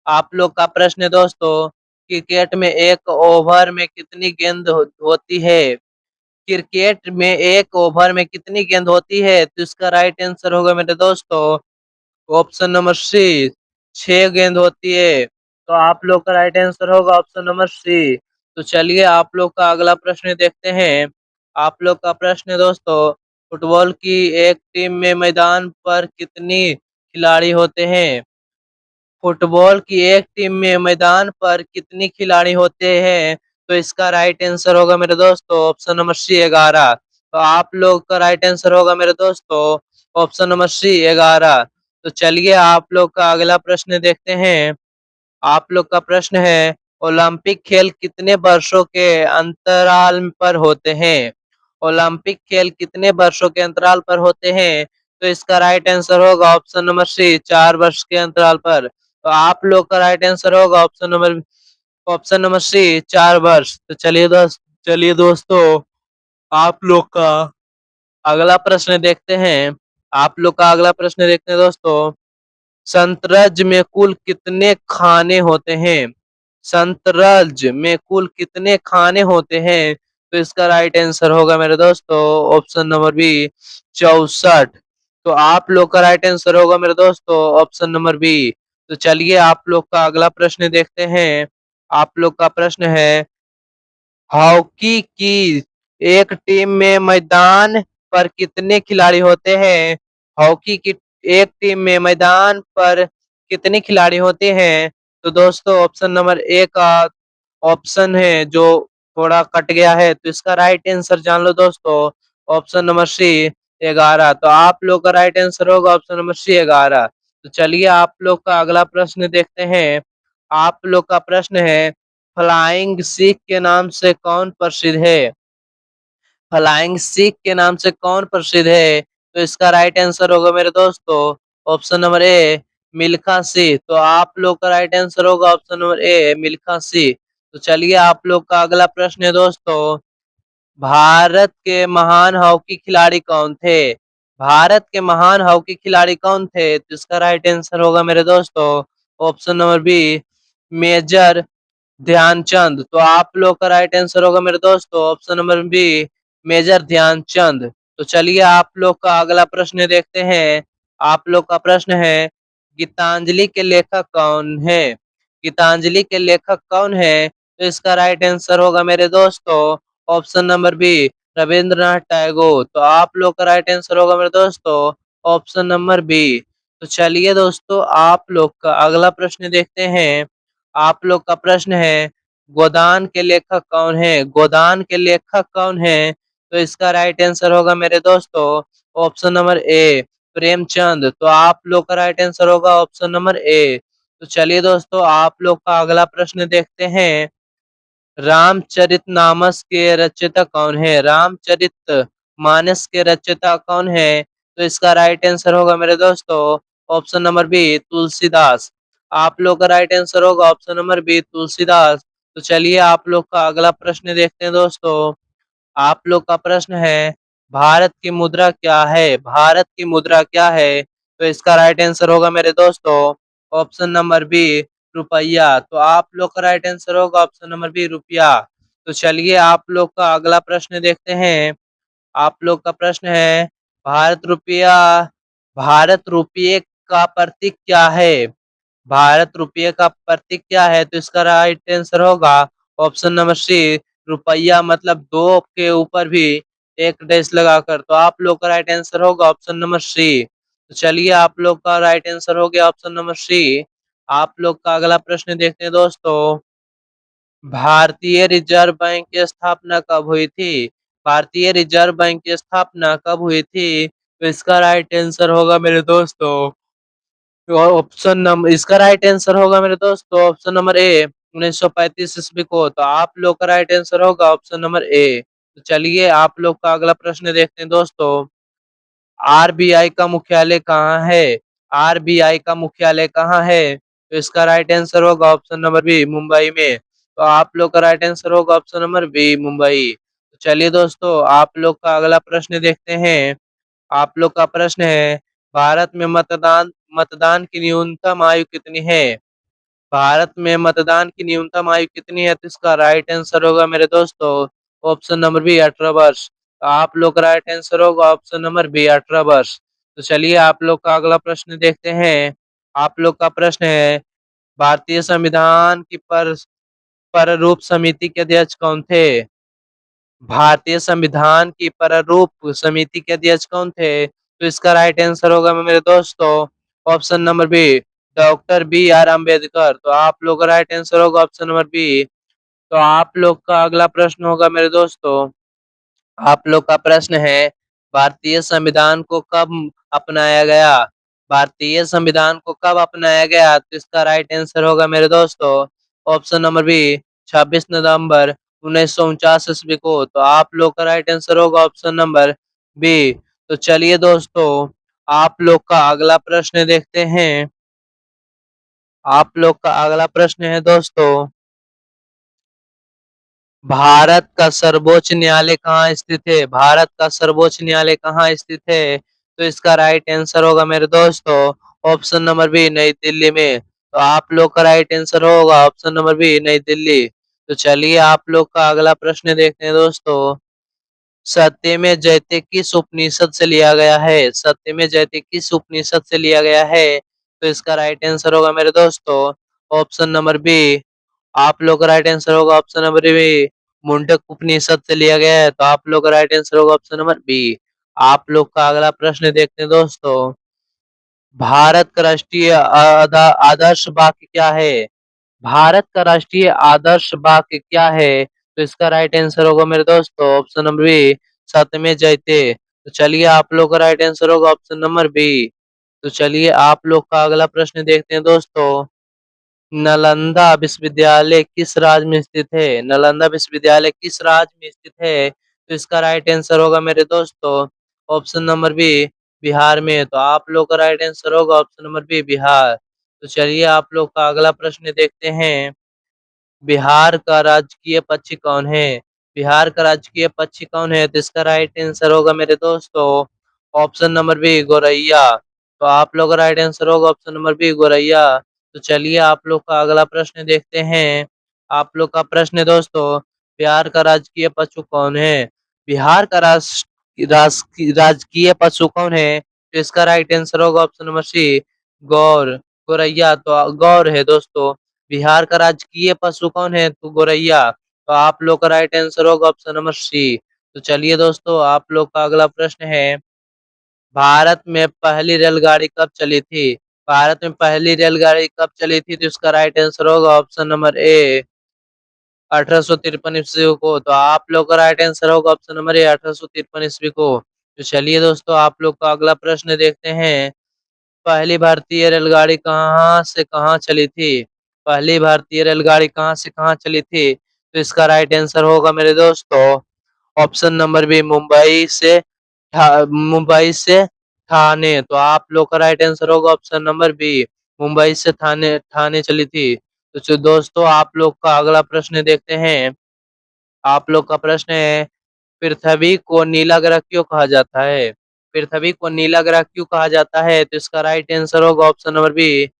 आप लोग का प्रश्न है दोस्तों, क्रिकेट में एक ओवर में कितनी गेंद होती है? क्रिकेट में एक ओवर में कितनी गेंद होती है? तो इसका राइट आंसर होगा मेरे दोस्तों ऑप्शन नंबर सी, 6 गेंद होती है। तो आप लोग का राइट आंसर होगा ऑप्शन नंबर सी। तो चलिए आप लोग का अगला प्रश्न देखते हैं। आप लोग का प्रश्न है दोस्तों, फुटबॉल की एक टीम में मैदान पर कितनी खिलाड़ी होते हैं? फुटबॉल की एक टीम में मैदान पर कितनी खिलाड़ी होते हैं? तो इसका राइट आंसर होगा मेरे दोस्तों ऑप्शन नंबर सी, 11। तो आप लोग का राइट आंसर होगा मेरे दोस्तों ऑप्शन नंबर सी, 11। तो चलिए आप लोग का अगला प्रश्न देखते हैं। आप लोग का प्रश्न है, ओलंपिक खेल कितने वर्षों के अंतराल पर होते हैं? ओलंपिक खेल कितने वर्षों के अंतराल पर होते हैं? तो इसका राइट आंसर होगा ऑप्शन नंबर सी, 4 वर्ष के अंतराल पर। तो आप लोग का राइट आंसर होगा ऑप्शन नंबर सी, 4 वर्ष। तो चलिए दोस्तों आप लोग का अगला प्रश्न देखते हैं। आप लोग का अगला प्रश्न देखते हैं दोस्तों, शतरंज में कुल कितने खाने होते हैं? शतरंज में कुल कितने खाने होते हैं? तो इसका राइट आंसर होगा मेरे दोस्तों ऑप्शन नंबर बी, 64। तो आप लोग का राइट आंसर होगा मेरे दोस्तों ऑप्शन नंबर बी। तो चलिए आप लोग का अगला प्रश्न देखते हैं। आप लोग का प्रश्न है, हॉकी की एक टीम में मैदान पर कितने खिलाड़ी होते हैं? हॉकी की एक टीम में मैदान पर कितने खिलाड़ी होते हैं? तो दोस्तों ऑप्शन नंबर ए का ऑप्शन है जो थोड़ा कट गया है, तो इसका राइट आंसर जान लो दोस्तों ऑप्शन नंबर सी, 11। तो आप लोग का राइट आंसर होगा ऑप्शन नंबर सी, 11। तो चलिए आप लोग का अगला प्रश्न देखते हैं। आप लोग का प्रश्न है, फ्लाइंग सिख के नाम से कौन प्रसिद्ध है? फ्लाइंग सिख के नाम से कौन प्रसिद्ध है? तो इसका राइट आंसर होगा मेरे दोस्तों ऑप्शन नंबर ए, मिल्खा सिंह। तो आप लोग का राइट आंसर होगा ऑप्शन नंबर ए, मिल्खा सिंह। तो चलिए आप लोग का अगला प्रश्न है दोस्तों, भारत के महान हॉकी खिलाड़ी कौन थे? भारत के महान हॉकी खिलाड़ी कौन थे? तो इसका राइट आंसर होगा मेरे दोस्तों option number B, Major Dhyanchand. तो आप लोग का राइट आंसर होगा मेरे दोस्तों option number B, Major Dhyanchand. तो चलिए आप लोग का अगला प्रश्न देखते हैं। आप लोग का प्रश्न है, गीतांजलि के लेखक कौन है? गीतांजलि के लेखक कौन है? तो इसका राइट आंसर होगा मेरे दोस्तों option number B, Rabindranath Tagore. तो आप लोग का राइट आंसर होगा मेरे दोस्तों ऑप्शन नंबर बी। तो चलिए दोस्तों आप लोग का अगला प्रश्न देखते हैं। आप लोग का प्रश्न है, गोदान के लेखक कौन है? गोदान के लेखक कौन है? तो इसका राइट आंसर होगा मेरे दोस्तों ऑप्शन नंबर ए, प्रेमचंद। तो आप लोग का राइट आंसर होगा ऑप्शन नंबर ए। तो चलिए दोस्तों आप लोग का अगला प्रश्न देखते हैं। रामचरितमानस के रचयिता कौन है? रामचरित मानस के रचयिता कौन है? तो इसका राइट आंसर होगा मेरे दोस्तों ऑप्शन नंबर बी, तुलसीदास। आप लोग का राइट आंसर होगा ऑप्शन नंबर बी, तुलसीदास। तो चलिए आप लोग का अगला प्रश्न देखते हैं दोस्तों। आप लोग का प्रश्न है, भारत की मुद्रा क्या है? भारत की मुद्रा क्या है? तो इसका राइट आंसर होगा मेरे दोस्तों ऑप्शन नंबर बी, रुपया। तो आप लोग का राइट आंसर होगा ऑप्शन नंबर बी, रुपया। तो चलिए आप लोग का अगला प्रश्न देखते हैं। आप लोग का प्रश्न है, भारत रुपया भारत रुपये का प्रतीक क्या है? भारत रुपये का प्रतीक क्या है? तो इसका राइट आंसर होगा ऑप्शन नंबर सी, रुपया, मतलब दो के ऊपर भी एक डैश लगाकर। तो आप लोग का राइट आंसर होगा ऑप्शन नंबर सी। तो चलिए आप लोग का राइट आंसर हो गया ऑप्शन नंबर सी। आप लोग का अगला प्रश्न देखते हैं दोस्तों, भारतीय रिजर्व बैंक की स्थापना कब हुई थी? भारतीय रिजर्व बैंक की स्थापना कब हुई थी? तो इसका राइट आंसर होगा मेरे दोस्तों इसका राइट आंसर होगा मेरे दोस्तों ऑप्शन नंबर ए, 1935 ईस्वी को। तो आप लोग का राइट आंसर होगा ऑप्शन नंबर ए। तो चलिए आप लोग का अगला प्रश्न देखते हैं दोस्तों। आरबीआई का मुख्यालय कहाँ है? आरबीआई का मुख्यालय कहाँ है? तो इसका राइट आंसर होगा ऑप्शन नंबर बी, मुंबई में। तो आप लोग का राइट आंसर होगा ऑप्शन नंबर बी, मुंबई। तो चलिए दोस्तों आप लोग का अगला प्रश्न देखते हैं। आप लोग का प्रश्न है, भारत में मतदान मतदान की न्यूनतम आयु कितनी है? भारत में मतदान की न्यूनतम आयु कितनी है? तो इसका राइट आंसर होगा मेरे दोस्तों ऑप्शन नंबर बी, 18 वर्ष। तो आप लोग का राइट आंसर होगा ऑप्शन नंबर बी, 18 वर्ष। तो चलिए आप लोग का अगला प्रश्न देखते हैं। आप लोग का प्रश्न है, भारतीय संविधान की प्रारूप समिति के अध्यक्ष कौन थे? भारतीय संविधान की प्रारूप समिति के अध्यक्ष कौन थे? तो इसका राइट आंसर होगा मेरे दोस्तों option number B, doctor B R Ambedkar. तो आप लोग का राइट आंसर होगा ऑप्शन नंबर बी। तो आप लोग का अगला प्रश्न होगा मेरे दोस्तों। आप लोग का प्रश्न है, भारतीय संविधान को कब अपनाया गया? भारतीय संविधान को कब अपनाया गया? तो इसका राइट आंसर होगा मेरे दोस्तों ऑप्शन नंबर बी, 26 नवंबर 1949 ईस्वी को। तो आप लोग का राइट आंसर होगा ऑप्शन नंबर बी। तो चलिए दोस्तों आप लोग का अगला प्रश्न देखते हैं। आप लोग का अगला प्रश्न है दोस्तों, भारत का सर्वोच्च न्यायालय कहाँ स्थित है? भारत का सर्वोच्च न्यायालय कहाँ स्थित है? तो इसका राइट आंसर होगा मेरे दोस्तों ऑप्शन नंबर बी, नई दिल्ली में। तो आप लोग का राइट आंसर होगा ऑप्शन नंबर बी, नई दिल्ली। तो चलिए आप लोग का अगला प्रश्न देखते हैं दोस्तों। सत्यमेव जयते किस उपनिषद से लिया गया है? सत्यमेव जयते किस उपनिषद से लिया गया है? तो इसका राइट आंसर होगा मेरे दोस्तों ऑप्शन नंबर बी। आप लोग का राइट आंसर होगा ऑप्शन नंबर बी, मुंडक उपनिषद से लिया गया है। तो आप लोग का राइट आंसर होगा ऑप्शन नंबर बी। आप लोग का अगला प्रश्न देखते हैं दोस्तों। भारत का राष्ट्रीय आदर्श वाक्य क्या है? भारत का राष्ट्रीय आदर्श वाक्य क्या है? तो इसका राइट आंसर होगा मेरे दोस्तों ऑप्शन नंबर बी, सत्यमेव जयते। तो चलिए आप लोग का राइट आंसर होगा ऑप्शन नंबर बी। तो चलिए आप लोग का अगला प्रश्न देखते हैं दोस्तों। नालंदा विश्वविद्यालय किस राज्य में स्थित है? नालंदा विश्वविद्यालय किस राज्य में स्थित है? तो इसका राइट आंसर होगा मेरे दोस्तों ऑप्शन नंबर बी, बिहार में। तो आप लोग का राइट आंसर होगा ऑप्शन नंबर बी, बिहार। तो चलिए आप लोग का अगला प्रश्न देखते हैं। बिहार का राजकीय पक्षी कौन है? बिहार का राजकीय पक्षी कौन है? तो इसका राइट आंसर होगा मेरे दोस्तों ऑप्शन नंबर बी, गौरैया। तो आप लोग का राइट आंसर होगा ऑप्शन नंबर बी, गौरैया। तो चलिए आप लोग का अगला प्रश्न देखते हैं। आप लोग का प्रश्न है दोस्तों, बिहार का राजकीय पशु कौन है? बिहार का राजकीय पशु कौन है? तो इसका राइट आंसर होगा ऑप्शन नंबर सी, गौर, गौरैया। तो गौर है दोस्तों। बिहार का राजकीय पशु कौन है? तो गौरैया। तो आप लोग का राइट आंसर होगा ऑप्शन नंबर सी। तो चलिए दोस्तों आप लोग का अगला प्रश्न है, भारत में पहली रेलगाड़ी कब चली थी? भारत में पहली रेलगाड़ी कब चली थी? तो इसका राइट आंसर होगा ऑप्शन नंबर ए, 1853 ईस्वी को। तो आप लोग का राइट आंसर होगा ऑप्शन नंबर ए, 1853 ईस्वी को। तो चलिए दोस्तों आप लोग का अगला प्रश्न देखते हैं। पहली भारतीय रेलगाड़ी कहाँ से कहाँ चली थी? पहली भारतीय रेलगाड़ी कहाँ से कहाँ चली थी? तो इसका राइट आंसर होगा मेरे दोस्तों ऑप्शन नंबर बी, मुंबई से ठाणे। तो आप लोग का राइट आंसर होगा ऑप्शन नंबर बी, मुंबई से ठाणे ठाणे चली थी। तो दोस्तों आप लोग का अगला प्रश्न देखते हैं। आप लोग का प्रश्न है, पृथ्वी को नीला ग्रह क्यों कहा जाता है? पृथ्वी को नीला ग्रह क्यों कहा जाता है? तो इसका राइट आंसर होगा ऑप्शन नंबर बी,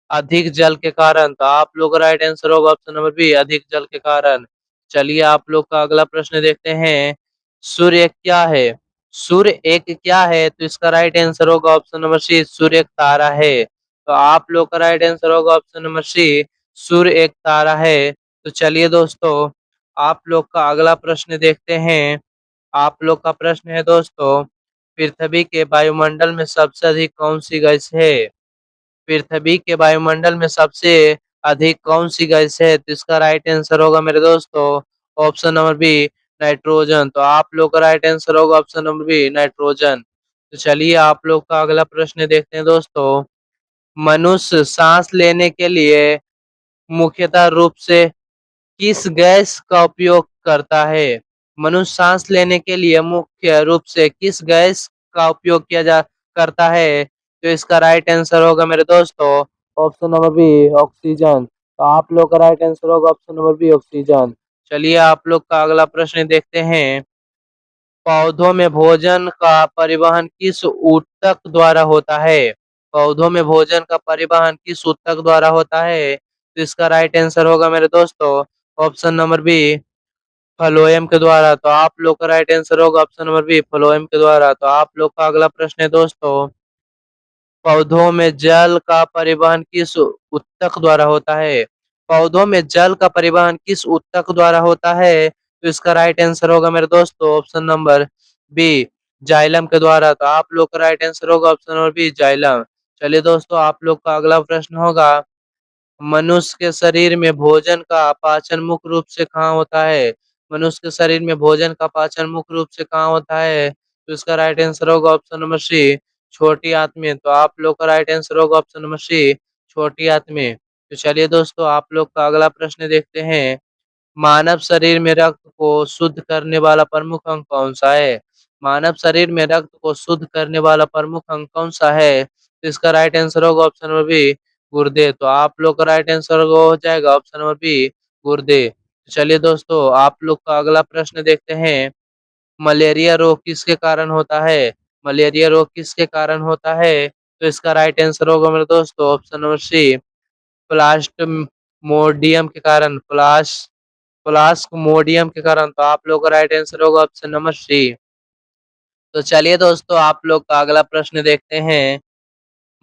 अधिक जल के कारण। तो आप लोग का राइट आंसर होगा ऑप्शन नंबर बी, अधिक जल के कारण। चलिए आप लोग का अगला प्रश्न देखते हैं। सूर्य क्या है? सूर्य एक क्या है? तो इसका राइट आंसर होगा ऑप्शन नंबर सी, सूर्य एक तारा है। तो आप लोग का राइट आंसर होगा ऑप्शन नंबर सी, सूर्य एक तारा है। तो चलिए दोस्तों आप लोग का अगला प्रश्न देखते हैं। आप लोग का प्रश्न है दोस्तों, पृथ्वी के वायुमंडल में सबसे अधिक कौन सी गैस है? पृथ्वी के वायुमंडल में सबसे अधिक कौन सी गैस है? तो इसका राइट आंसर होगा मेरे दोस्तों ऑप्शन नंबर बी, नाइट्रोजन। तो आप लोग का राइट आंसर होगा ऑप्शन नंबर बी, नाइट्रोजन। तो चलिए आप लोग का अगला प्रश्न देखते हैं दोस्तों। मनुष्य सांस लेने के लिए मुख्यतः रूप से किस गैस का उपयोग करता है? मनुष्य सांस लेने के लिए मुख्य रूप से किस गैस का उपयोग किया जा करता है? तो इसका राइट आंसर होगा मेरे दोस्तों ऑप्शन नंबर बी, ऑक्सीजन। तो आप लोग का राइट आंसर होगा ऑप्शन नंबर बी, ऑक्सीजन। चलिए आप लोग का अगला प्रश्न देखते हैं। पौधों में भोजन का परिवहन किस ऊतक द्वारा होता है? पौधों में भोजन का परिवहन किस ऊतक द्वारा होता है? तो इसका राइट आंसर होगा मेरे दोस्तों ऑप्शन नंबर बी, फ्लोएम के द्वारा। तो आप लोग का राइट आंसर होगा ऑप्शन नंबर बी, फ्लोएम के द्वारा। तो आप लोग का अगला प्रश्न है दोस्तों, पौधों में जल का परिवहन किस ऊतक द्वारा होता है? पौधों में जल का परिवहन किस ऊतक द्वारा होता है? तो इसका राइट आंसर होगा मेरे दोस्तों ऑप्शन नंबर बी, जाइलम के द्वारा। तो आप लोग का राइट आंसर होगा ऑप्शन नंबर बी, जाइलम। चलिए दोस्तों आप लोग का अगला प्रश्न होगा, मनुष्य के शरीर में भोजन का पाचन मुख्य रूप से कहाँ होता है? मनुष्य के शरीर में भोजन का पाचन मुख्य रूप से कहाँ होता है? तो इसका राइट आंसर होगा ऑप्शन नंबर सी, छोटी आंत में। तो आप लोग का राइट आंसर होगा ऑप्शन नंबर सी, छोटी आंत में। तो चलिए दोस्तों आप लोग का अगला प्रश्न देखते हैं। मानव शरीर में रक्त को शुद्ध करने वाला प्रमुख अंग कौन सा है? मानव शरीर में रक्त को शुद्ध करने वाला प्रमुख अंग कौन सा है? तो इसका राइट आंसर होगा ऑप्शन नंबर बी, गुर्दे। तो आप लोग का राइट आंसर हो जाएगा ऑप्शन नंबर बी, गुर्दे। चलिए दोस्तों आप लोग का अगला प्रश्न देखते हैं। मलेरिया रोग किसके कारण होता है? मलेरिया रोग किसके कारण होता है? तो इसका राइट आंसर होगा मेरे दोस्तों ऑप्शन नंबर सी, प्लास्मोडियम के कारण। प्लास्मोडियम के कारण। तो आप लोग का राइट आंसर होगा ऑप्शन नंबर सी। तो चलिए दोस्तों आप लोग का अगला प्रश्न देखते हैं।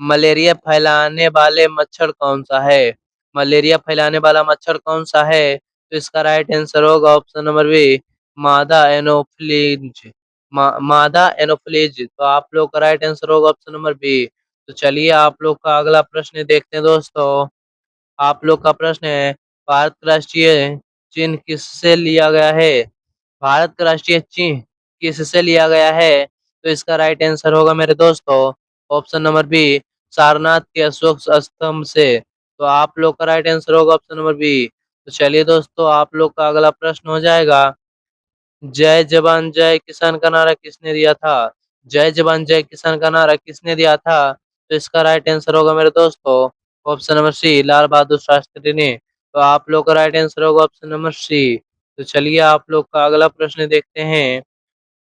मलेरिया फैलाने वाले मच्छर कौन सा है? मलेरिया फैलाने वाला मच्छर कौन सा है? तो इसका राइट आंसर होगा ऑप्शन नंबर बी, मादा एनोफ्लिज। मादा एनोफ्लिज। तो आप लोग का राइट आंसर होगा ऑप्शन नंबर बी। तो चलिए आप लोग का अगला प्रश्न देखते हैं दोस्तों। आप लोग का प्रश्न है, भारत का राष्ट्रीय चिन्ह किससे लिया गया है? भारत का राष्ट्रीय चिन्ह किससे लिया गया है? तो इसका राइट आंसर होगा मेरे दोस्तों ऑप्शन नंबर बी, सारनाथ के अशोक स्तंभ से। तो आप लोग का राइट आंसर होगा ऑप्शन नंबर बी। तो चलिए दोस्तों आप लोग का अगला प्रश्न हो जाएगा, जय जवान जय किसान का नारा किसने दिया था? जय जवान जय किसान का नारा किसने दिया था? तो इसका राइट आंसर होगा मेरे दोस्तों ऑप्शन नंबर सी, लाल बहादुर शास्त्री ने। तो आप लोग का राइट आंसर होगा ऑप्शन नंबर सी। तो चलिए आप लोग का अगला प्रश्न देखते हैं।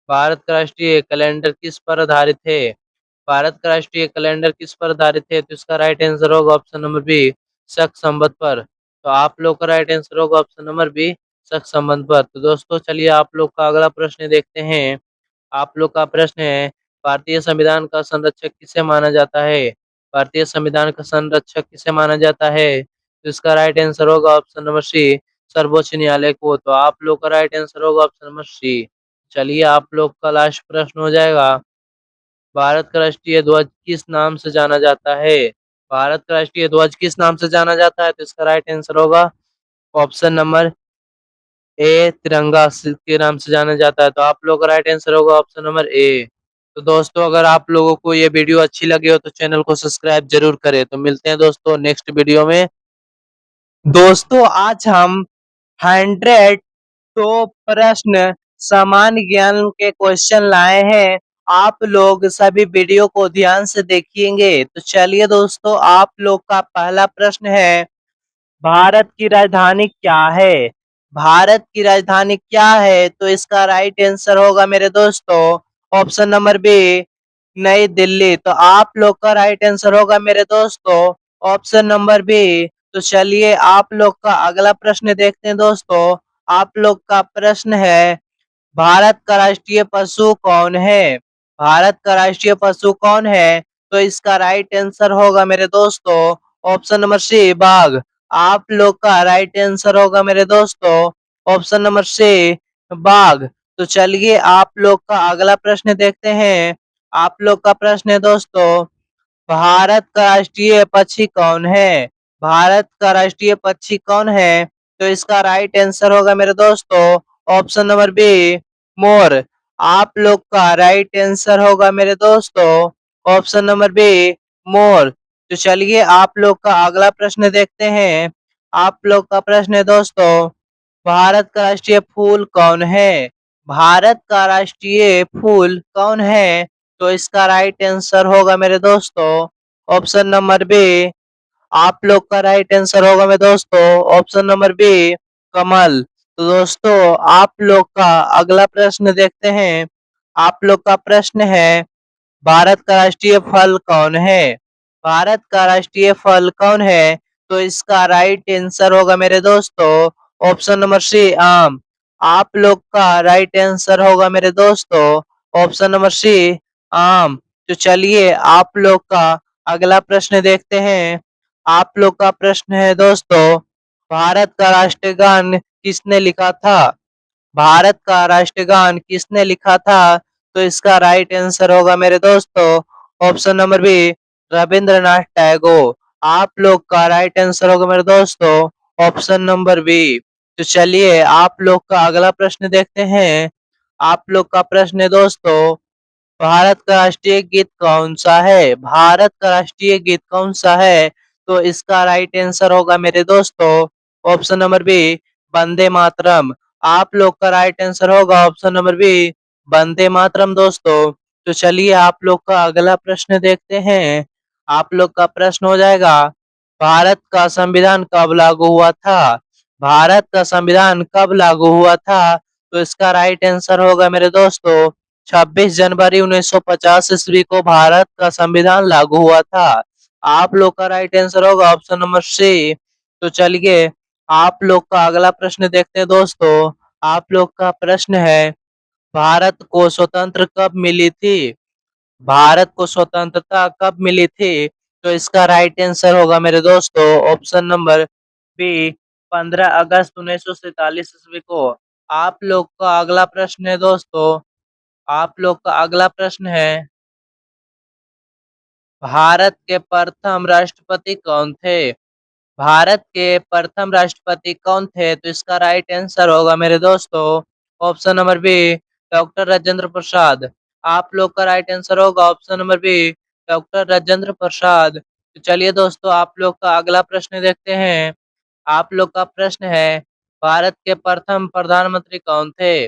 भारत का राष्ट्रीय कैलेंडर किस पर आधारित है? भारत का राष्ट्रीय कैलेंडर किस पर आधारित है? तो इसका राइट आंसर होगा ऑप्शन नंबर बी, शक संवत पर। तो आप लोग का राइट आंसर होगा ऑप्शन नंबर बी, शक संवत पर। तो दोस्तों चलिए आप लोग का अगला प्रश्न देखते हैं। आप लोग का प्रश्न है, भारतीय संविधान का संरक्षक किसे माना जाता है? भारतीय संविधान का संरक्षक किसे माना जाता है? तो इसका राइट आंसर होगा ऑप्शन नंबर सी, सर्वोच्च न्यायालय को। तो आप लोग का राइट आंसर होगा ऑप्शन नंबर सी। चलिए आप लोग का लास्ट प्रश्न हो जाएगा, भारत का राष्ट्रीय ध्वज किस नाम से जाना जाता है? भारत का राष्ट्रीय ध्वज किस नाम से जाना जाता है? तो इसका राइट आंसर होगा ऑप्शन नंबर ए, तिरंगा के नाम से जाना जाता है। तो आप लोग का राइट आंसर होगा ऑप्शन नंबर ए। तो दोस्तों अगर आप लोगों को ये वीडियो अच्छी लगी हो तो चैनल को सब्सक्राइब जरूर करें। तो मिलते हैं दोस्तों नेक्स्ट वीडियो में। दोस्तों आज हम 100 तो प्रश्न सामान्य ज्ञान के क्वेश्चन लाए हैं। आप लोग सभी वीडियो को ध्यान से देखिएंगे। तो चलिए दोस्तों आप लोग का पहला प्रश्न है, भारत की राजधानी क्या है? भारत की राजधानी क्या है? तो इसका राइट आंसर होगा मेरे दोस्तों ऑप्शन नंबर बी, नई दिल्ली। तो आप लोग का राइट आंसर होगा मेरे दोस्तों ऑप्शन नंबर बी। तो चलिए आप लोग का अगला प्रश्न देखते हैं दोस्तों। आप लोग का प्रश्न है, भारत का राष्ट्रीय पशु कौन है? भारत का राष्ट्रीय पशु कौन है? तो इसका राइट आंसर होगा मेरे दोस्तों ऑप्शन नंबर सी, बाघ। आप लोग का राइट आंसर होगा मेरे दोस्तों ऑप्शन नंबर सी, बाघ। तो चलिए आप लोग का अगला प्रश्न देखते हैं। आप लोग का प्रश्न है दोस्तों, भारत का राष्ट्रीय पक्षी कौन है? भारत का राष्ट्रीय पक्षी कौन है? तो इसका राइट आंसर होगा मेरे दोस्तों ऑप्शन नंबर बी, मोर। आप लोग का राइट आंसर होगा मेरे दोस्तों ऑप्शन नंबर बी, मोर। तो चलिए आप लोग का अगला प्रश्न देखते हैं। आप लोग का प्रश्न है दोस्तों, भारत का राष्ट्रीय फूल कौन है? भारत का राष्ट्रीय फूल कौन है? तो इसका राइट आंसर होगा मेरे दोस्तों ऑप्शन नंबर बी। आप लोग का राइट आंसर होगा मेरे दोस्तों ऑप्शन नंबर बी, कमल। तो दोस्तों आप लोग का अगला प्रश्न देखते हैं। आप लोग का प्रश्न है, भारत का राष्ट्रीय फल कौन है? भारत का राष्ट्रीय फल कौन है? तो इसका राइट आंसर होगा मेरे दोस्तों ऑप्शन नंबर सी, आम। आप लोग का राइट आंसर होगा मेरे दोस्तों ऑप्शन नंबर सी, आम। तो चलिए आप लोग का अगला प्रश्न देखते हैं। आप लोग का प्रश्न है दोस्तों, भारत का राष्ट्रगान किसने लिखा था? भारत का राष्ट्रगान किसने लिखा था? तो इसका राइट आंसर होगा मेरे दोस्तों option number B, Rabindranath Tagore. आप लोग का राइट आंसर होगा मेरे दोस्तों ऑप्शन नंबर बी। तो चलिए आप लोग का अगला प्रश्न देखते हैं। आप लोग का प्रश्न है दोस्तों, भारत का राष्ट्रीय गीत कौन सा है? भारत का राष्ट्रीय गीत कौन सा है? तो इसका राइट आंसर होगा मेरे दोस्तों option number B, Vande Mataram. आप लोग का राइट आंसर होगा option number B, Vande Mataram दोस्तों। तो चलिए आप लोग का अगला प्रश्न देखते हैं। आप लोग का प्रश्न हो जाएगा, भारत का संविधान कब लागू हुआ था? भारत का संविधान कब लागू हुआ था? तो इसका राइट आंसर होगा मेरे दोस्तों 26 जनवरी 1950 ईस्वी को भारत का संविधान लागू हुआ था। आप लोग का राइट आंसर होगा ऑप्शन नंबर सी। तो चलिए आप लोग का अगला प्रश्न देखते हैं दोस्तों। आप लोग का प्रश्न है, भारत को स्वतंत्र कब मिली थी? भारत को स्वतंत्रता कब मिली थी? तो इसका राइट आंसर होगा मेरे दोस्तों ऑप्शन नंबर बी, 15 अगस्त 1947 ईस्वी को। आप लोग का अगला प्रश्न है दोस्तों। आप लोग का अगला प्रश्न है, भारत के प्रथम राष्ट्रपति कौन थे? भारत के प्रथम राष्ट्रपति कौन थे? तो इसका राइट आंसर होगा मेरे दोस्तों option number B, doctor Rajendra Prasad. आप लोग का राइट आंसर होगा option number B, doctor Rajendra Prasad. तो चलिए दोस्तों आप लोग का अगला प्रश्न देखते हैं। आप लोग का प्रश्न है, भारत के प्रथम प्रधानमंत्री कौन थे?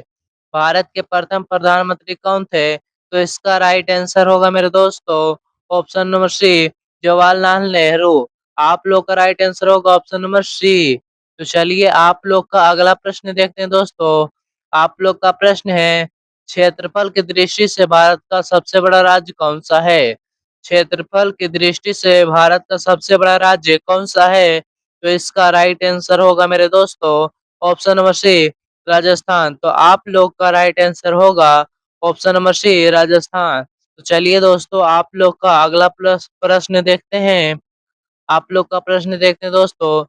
भारत के प्रथम प्रधानमंत्री कौन थे? तो इसका राइट आंसर होगा मेरे दोस्तों option number C, Jawaharlal Nehru. आप लोग का राइट आंसर होगा ऑप्शन नंबर सी। तो चलिए आप लोग का अगला प्रश्न देखते हैं दोस्तों। आप लोग का प्रश्न है, क्षेत्रफल की दृष्टि से भारत का सबसे बड़ा राज्य कौन सा है? क्षेत्रफल की दृष्टि से भारत का सबसे बड़ा राज्य कौन सा है? तो इसका राइट आंसर होगा मेरे दोस्तों ऑप्शन नंबर सी, राजस्थान। तो आप लोग का राइट आंसर होगा ऑप्शन नंबर सी, राजस्थान। तो चलिए दोस्तों आप लोग का अगला प्रश्न देखते हैं। आप लोग का प्रश्न देखते हैं दोस्तों,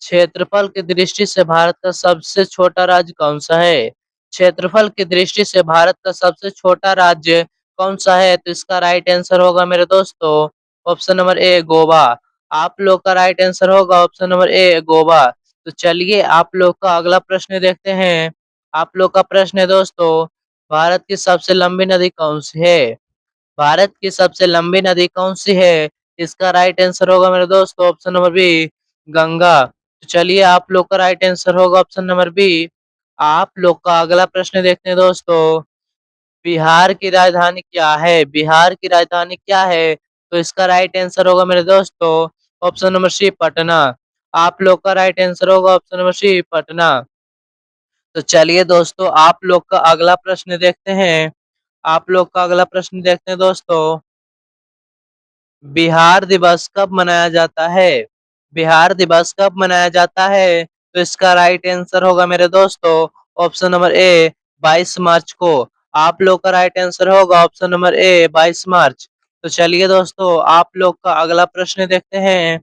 क्षेत्रफल की दृष्टि से भारत का सबसे छोटा राज्य कौन सा है? क्षेत्रफल की दृष्टि से भारत का सबसे छोटा राज्य कौन सा है? तो इसका राइट आंसर होगा मेरे दोस्तों ऑप्शन नंबर ए, गोवा। आप लोग का राइट आंसर होगा ऑप्शन नंबर ए, गोवा। तो चलिए आप लोग का अगला प्रश्न देखते हैं। आप लोग का प्रश्न है दोस्तों, भारत की सबसे लंबी नदी कौन सी है? भारत की सबसे लंबी नदी कौन सी है? इसका राइट आंसर होगा मेरे दोस्तों ऑप्शन नंबर बी, गंगा। तो चलिए आप लोग का राइट आंसर होगा ऑप्शन नंबर बी। आप लोग का अगला प्रश्न देखते हैं दोस्तों, बिहार की राजधानी क्या है? बिहार की राजधानी क्या है? तो इसका राइट आंसर होगा मेरे दोस्तों ऑप्शन नंबर सी, पटना। आप लोग का राइट आंसर होगा ऑप्शन नंबर सी, पटना। तो चलिए दोस्तों आप लोग का अगला प्रश्न देखते हैं। आप लोग का अगला प्रश्न देखते हैं दोस्तों, बिहार दिवस कब मनाया जाता है? बिहार दिवस कब मनाया जाता है? तो इसका राइट आंसर होगा मेरे दोस्तों ऑप्शन नंबर ए, 22 मार्च को। आप लोग का राइट आंसर होगा ऑप्शन नंबर ए, 22 मार्च। तो चलिए दोस्तों आप लोग का अगला प्रश्न देखते हैं।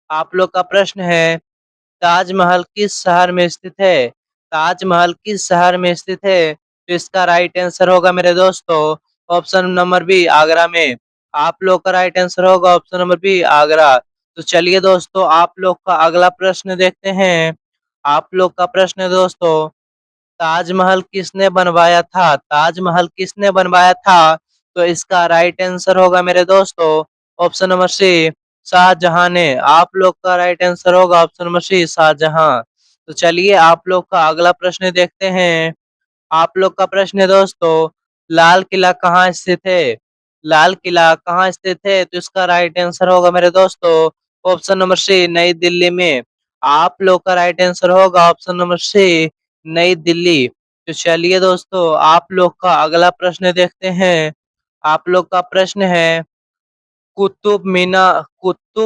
आप लोग का प्रश्न है, ताजमहल किस शहर में स्थित है? ताजमहल किस शहर में स्थित है? तो इसका राइट आंसर होगा मेरे दोस्तों ऑप्शन नंबर बी, आगरा में। आप लोग का राइट आंसर होगा ऑप्शन नंबर बी, आगरा। तो चलिए दोस्तों आप लोग का अगला प्रश्न देखते हैं। आप लोग का प्रश्न है दोस्तों, ताजमहल किसने बनवाया था? ताजमहल किसने बनवाया था? तो इसका राइट आंसर होगा मेरे दोस्तों ऑप्शन नंबर सी, शाहजहां ने। आप लोग का राइट आंसर होगा ऑप्शन नंबर सी, शाहजहां। तो चलिए आप लोग का अगला प्रश्न देखते हैं। आप लोग का प्रश्न है दोस्तों, लाल किला कहाँ स्थित है? लाल किला कहाँ स्थित है? तो इसका राइट आंसर होगा मेरे दोस्तों ऑप्शन नंबर सी, नई दिल्ली में। आप लोग का राइट आंसर होगा ऑप्शन नंबर सी, नई दिल्ली। तो चलिए दोस्तों, आप लोग का अगला प्रश्न देखते हैं। आप लोग का प्रश्न है, कुतुब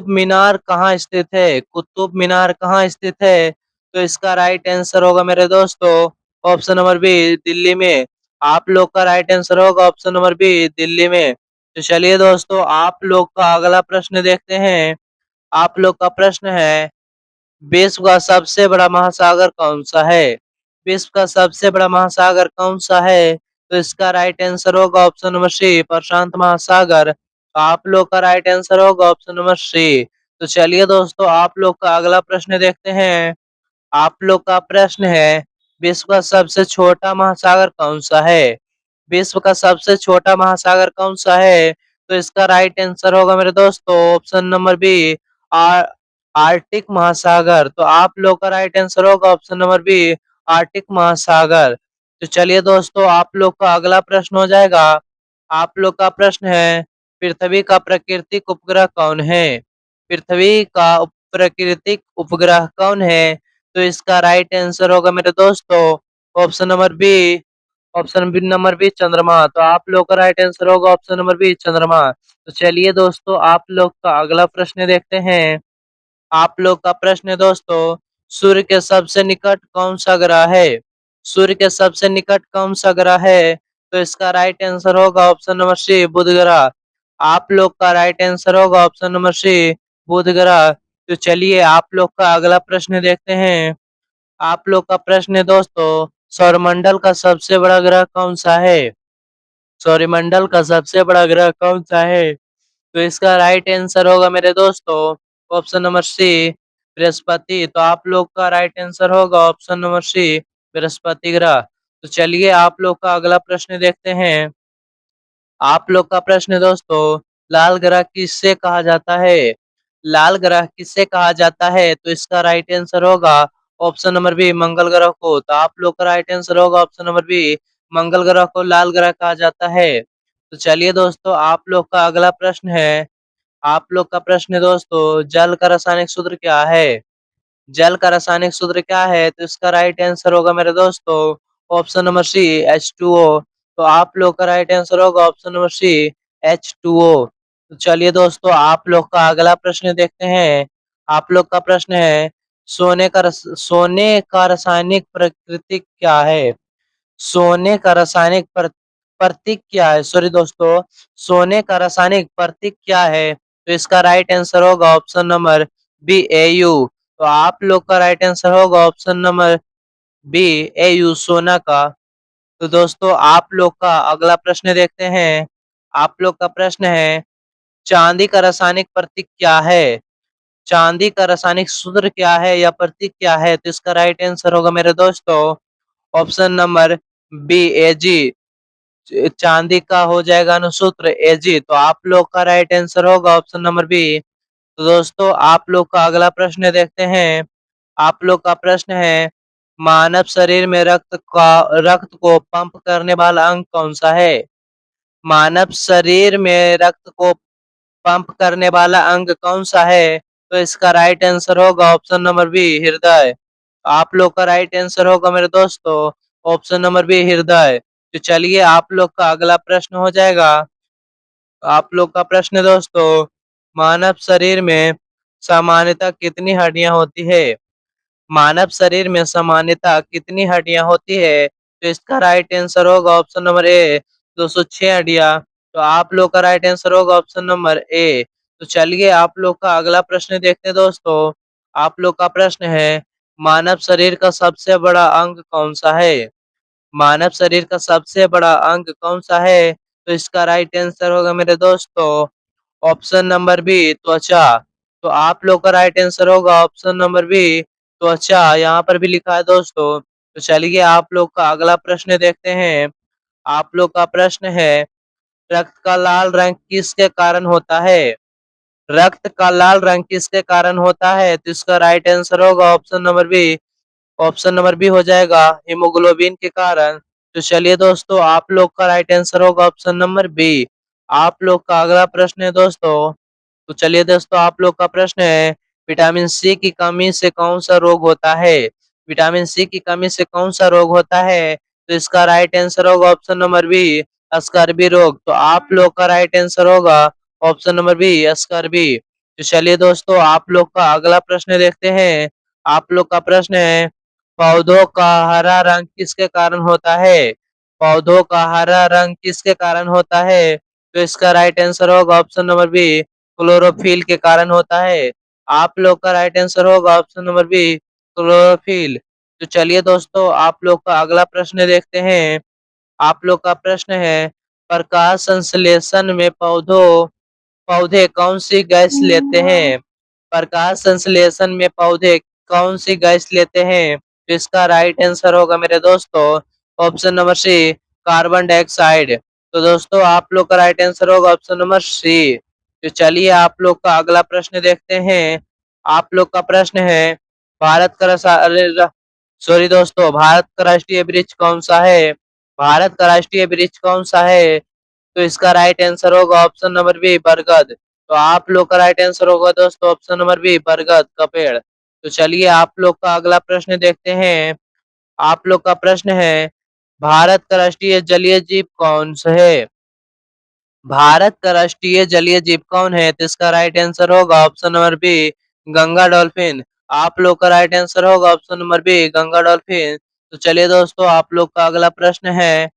मीनार कहाँ स्थित है? कुतुब मीनार कहाँ स्थित है? तो इसका राइट आंसर होगा मेरे दोस्तों ऑप्शन नंबर बी, दिल्ली में। आप लोग का राइट आंसर होगा ऑप्शन नंबर बी, दिल्ली में। तो चलिए दोस्तों, आप लोग का अगला प्रश्न देखते हैं। आप लोग का प्रश्न है, विश्व का सबसे बड़ा महासागर कौन सा है? विश्व का सबसे बड़ा महासागर कौन सा है? तो इसका राइट आंसर होगा ऑप्शन नंबर सी, प्रशांत महासागर। तो आप लोग का राइट आंसर होगा ऑप्शन नंबर सी। तो चलिए दोस्तों, आप लोग का अगला प्रश्न देखते हैं। आप लोग का प्रश्न है, विश्व का सबसे छोटा महासागर कौन सा है? विश्व का सबसे छोटा महासागर कौन सा है? तो इसका राइट आंसर होगा मेरे दोस्तों ऑप्शन नंबर बी, आर आर्टिक महासागर। तो आप लोग का राइट आंसर होगा ऑप्शन नंबर बी, आर्टिक महासागर। तो चलिए दोस्तों, आप लोग का अगला प्रश्न हो जाएगा। आप लोग का प्रश्न है, पृथ्वी का प्राकृतिक उपग्रह कौन है? पृथ्वी का प्राकृतिक उपग्रह कौन है? तो इसका राइट आंसर होगा मेरे दोस्तों option number B, number B, चंद्रमा। तो आप लोग का राइट आंसर होगा ऑप्शन नंबर बी, चंद्रमा। तो चलिए दोस्तों, आप लोग का अगला प्रश्न देखते हैं। आप लोग का प्रश्न है दोस्तों, सूर्य के सबसे निकट कौन सा ग्रह है? सूर्य के सबसे निकट कौन सा ग्रह है? तो इसका राइट आंसर होगा ऑप्शन नंबर सी, बुध ग्रह। आप लोग का राइट आंसर होगा ऑप्शन नंबर सी, बुध ग्रह। तो चलिए, आप लोग का अगला प्रश्न देखते हैं। आप लोग का प्रश्न है दोस्तों, सौरमंडल का सबसे बड़ा ग्रह कौन सा है? सौरमंडल का सबसे बड़ा ग्रह कौन सा है? तो इसका राइट आंसर होगा मेरे दोस्तों ऑप्शन नंबर सी, बृहस्पति। तो आप लोग का राइट आंसर होगा ऑप्शन नंबर सी, बृहस्पति ग्रह। तो चलिए, आप लोग का अगला प्रश्न देखते हैं। आप लोग का प्रश्न है दोस्तों, लाल ग्रह किससे कहा जाता है? लाल ग्रह किससे कहा जाता है? तो इसका राइट आंसर होगा ऑप्शन नंबर बी, मंगल ग्रह को। तो आप लोग का राइट आंसर होगा ऑप्शन नंबर बी, मंगल ग्रह को लाल ग्रह कहा जाता है। तो चलिए दोस्तों, आप लोग का अगला प्रश्न है। आप लोग का प्रश्न है दोस्तों, जल का रासायनिक सूत्र क्या है? जल का रासायनिक सूत्र क्या है? तो इसका राइट आंसर होगा मेरे दोस्तों ऑप्शन नंबर सी, H2O। तो आप लोग का राइट आंसर होगा ऑप्शन नंबर सी, H2O। तो चलिए दोस्तों, आप लोग का अगला प्रश्न देखते हैं। आप लोग का प्रश्न है, सोने का रासायनिक प्रकृति क्या है? सोने का रासायनिक प्रतीक क्या है? सॉरी दोस्तों, सोने का रासायनिक प्रतीक क्या है? तो इसका राइट आंसर होगा ऑप्शन नंबर बी, Au। तो आप लोग का राइट आंसर होगा ऑप्शन नंबर बी, Au, सोना का। तो दोस्तों, आप लोग का अगला प्रश्न देखते हैं। आप लोग का प्रश्न है, चांदी का रासायनिक प्रतीक क्या है? चांदी का रासायनिक सूत्र क्या है या प्रतीक क्या है? तो इसका राइट आंसर होगा मेरे दोस्तों ऑप्शन नंबर बी, Ag। चांदी का हो जाएगा अनुसूत्र Ag। तो आप लोग का राइट आंसर होगा ऑप्शन नंबर बी। तो दोस्तों, आप लोग का अगला प्रश्न देखते हैं। आप लोग का प्रश्न है, मानव शरीर में रक्त को पंप करने वाला अंग कौन सा है? मानव शरीर में रक्त को पंप करने वाला अंग कौन सा है? तो इसका राइट आंसर होगा ऑप्शन नंबर बी, हृदय। आप लोग का राइट आंसर होगा मेरे दोस्तों ऑप्शन नंबर बी, हृदय। तो चलिए, आप लोग का अगला प्रश्न हो जाएगा। आप लोग का प्रश्न है दोस्तों, मानव शरीर में सामान्यतः कितनी हड्डियां होती है? मानव शरीर में सामान्यतः कितनी हड्डियां होती है? तो इसका राइट आंसर होगा ऑप्शन नंबर ए, 206 हड्डियां। तो आप लोग का राइट आंसर होगा ऑप्शन नंबर ए। तो चलिए, आप लोग का अगला प्रश्न देखते हैं दोस्तों। आप लोग का प्रश्न है, मानव शरीर का सबसे बड़ा अंग कौन सा है? मानव शरीर का सबसे बड़ा अंग कौन सा है? तो इसका राइट आंसर होगा मेरे दोस्तों ऑप्शन नंबर बी, त्वचा। तो आप लोग का राइट आंसर होगा ऑप्शन नंबर बी, त्वचा। यहाँ पर भी लिखा है दोस्तों। तो चलिए, आप लोग का अगला प्रश्न देखते हैं। आप लोग का प्रश्न है, रक्त का लाल रंग किसके कारण होता है? रक्त का लाल रंग किसके कारण होता है? तो इसका राइट आंसर होगा ऑप्शन नंबर बी, हो जाएगा हीमोग्लोबिन के कारण। तो चलिए दोस्तों, आप लोग का राइट आंसर होगा ऑप्शन नंबर बी। आप लोग का अगला प्रश्न है दोस्तों। तो चलिए दोस्तों, आप लोग का प्रश्न है, विटामिन सी की कमी से कौन सा रोग होता है? विटामिन सी की कमी से कौन सा रोग होता है? तो इसका राइट आंसर होगा ऑप्शन नंबर बी, स्कर्वी रोग। तो आप लोग का राइट आंसर होगा ऑप्शन नंबर बी, स्कर्वी। तो चलिए दोस्तों, आप लोग का अगला प्रश्न देखते हैं। आप लोग का प्रश्न है, पौधों का हरा रंग किसके कारण होता है? पौधों का हरा रंग किसके कारण होता है? तो इसका राइट आंसर होगा ऑप्शन नंबर बी, क्लोरोफिल के कारण होता है। आप लोग का राइट आंसर होगा ऑप्शन नंबर बी, क्लोरोफिल। तो चलिए दोस्तों, आप लोग का अगला प्रश्न देखते हैं। आप लोग का प्रश्न है, प्रकाश संश्लेषण में पौधे कौन सी गैस लेते हैं? प्रकाश संश्लेषण में पौधे कौन सी गैस लेते हैं? तो इसका राइट आंसर होगा मेरे दोस्तों option number C, carbon dioxide. तो दोस्तों, आप लोग का राइट आंसर होगा ऑप्शन नंबर सी। तो चलिए, आप लोग का अगला प्रश्न देखते हैं। आप लोग का प्रश्न है, भारत का सॉरी दोस्तों, भारत का राष्ट्रीय वृक्ष कौन सा है? भारत का राष्ट्रीय वृक्ष कौन सा है? तो इसका राइट आंसर होगा ऑप्शन नंबर बी, बरगद। तो आप लोग का राइट आंसर होगा दोस्तों ऑप्शन नंबर बी, बरगद का पेड़। तो चलिए, आप लोग का अगला प्रश्न देखते हैं। आप लोग का प्रश्न है, भारत का राष्ट्रीय जलीय जीव कौन सा है? भारत का राष्ट्रीय जलीय जीव कौन है? तो इसका राइट आंसर होगा option number B, Ganga dolphin. आप लोग का राइट आंसर होगा option number B, Ganga dolphin. तो चलिए दोस्तों, आप लोग का अगला प्रश्न है,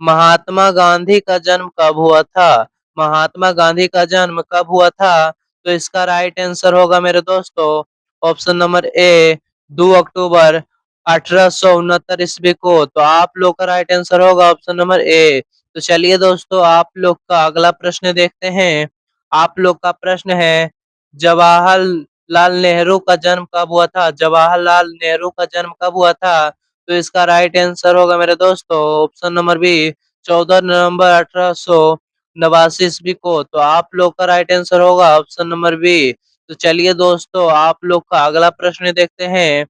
महात्मा गांधी का जन्म कब हुआ था? महात्मा गांधी का जन्म कब हुआ था? तो इसका राइट आंसर होगा मेरे दोस्तों ऑप्शन नंबर ए, 2 अक्टूबर 1869 ईस्वी को। तो आप लोग का राइट आंसर होगा ऑप्शन नंबर ए। तो चलिए दोस्तों, आप लोग का अगला प्रश्न देखते हैं। आप लोग का प्रश्न है, जवाहरलाल नेहरू का जन्म कब हुआ था? जवाहरलाल नेहरू का जन्म कब हुआ था? तो इसका राइट आंसर होगा मेरे दोस्तों ऑप्शन नंबर बी, 14 नवंबर 1889 ईस्वी को। तो आप लोग का राइट आंसर होगा ऑप्शन नंबर बी। तो चलिए दोस्तों, आप लोग का अगला प्रश्न देखते हैं।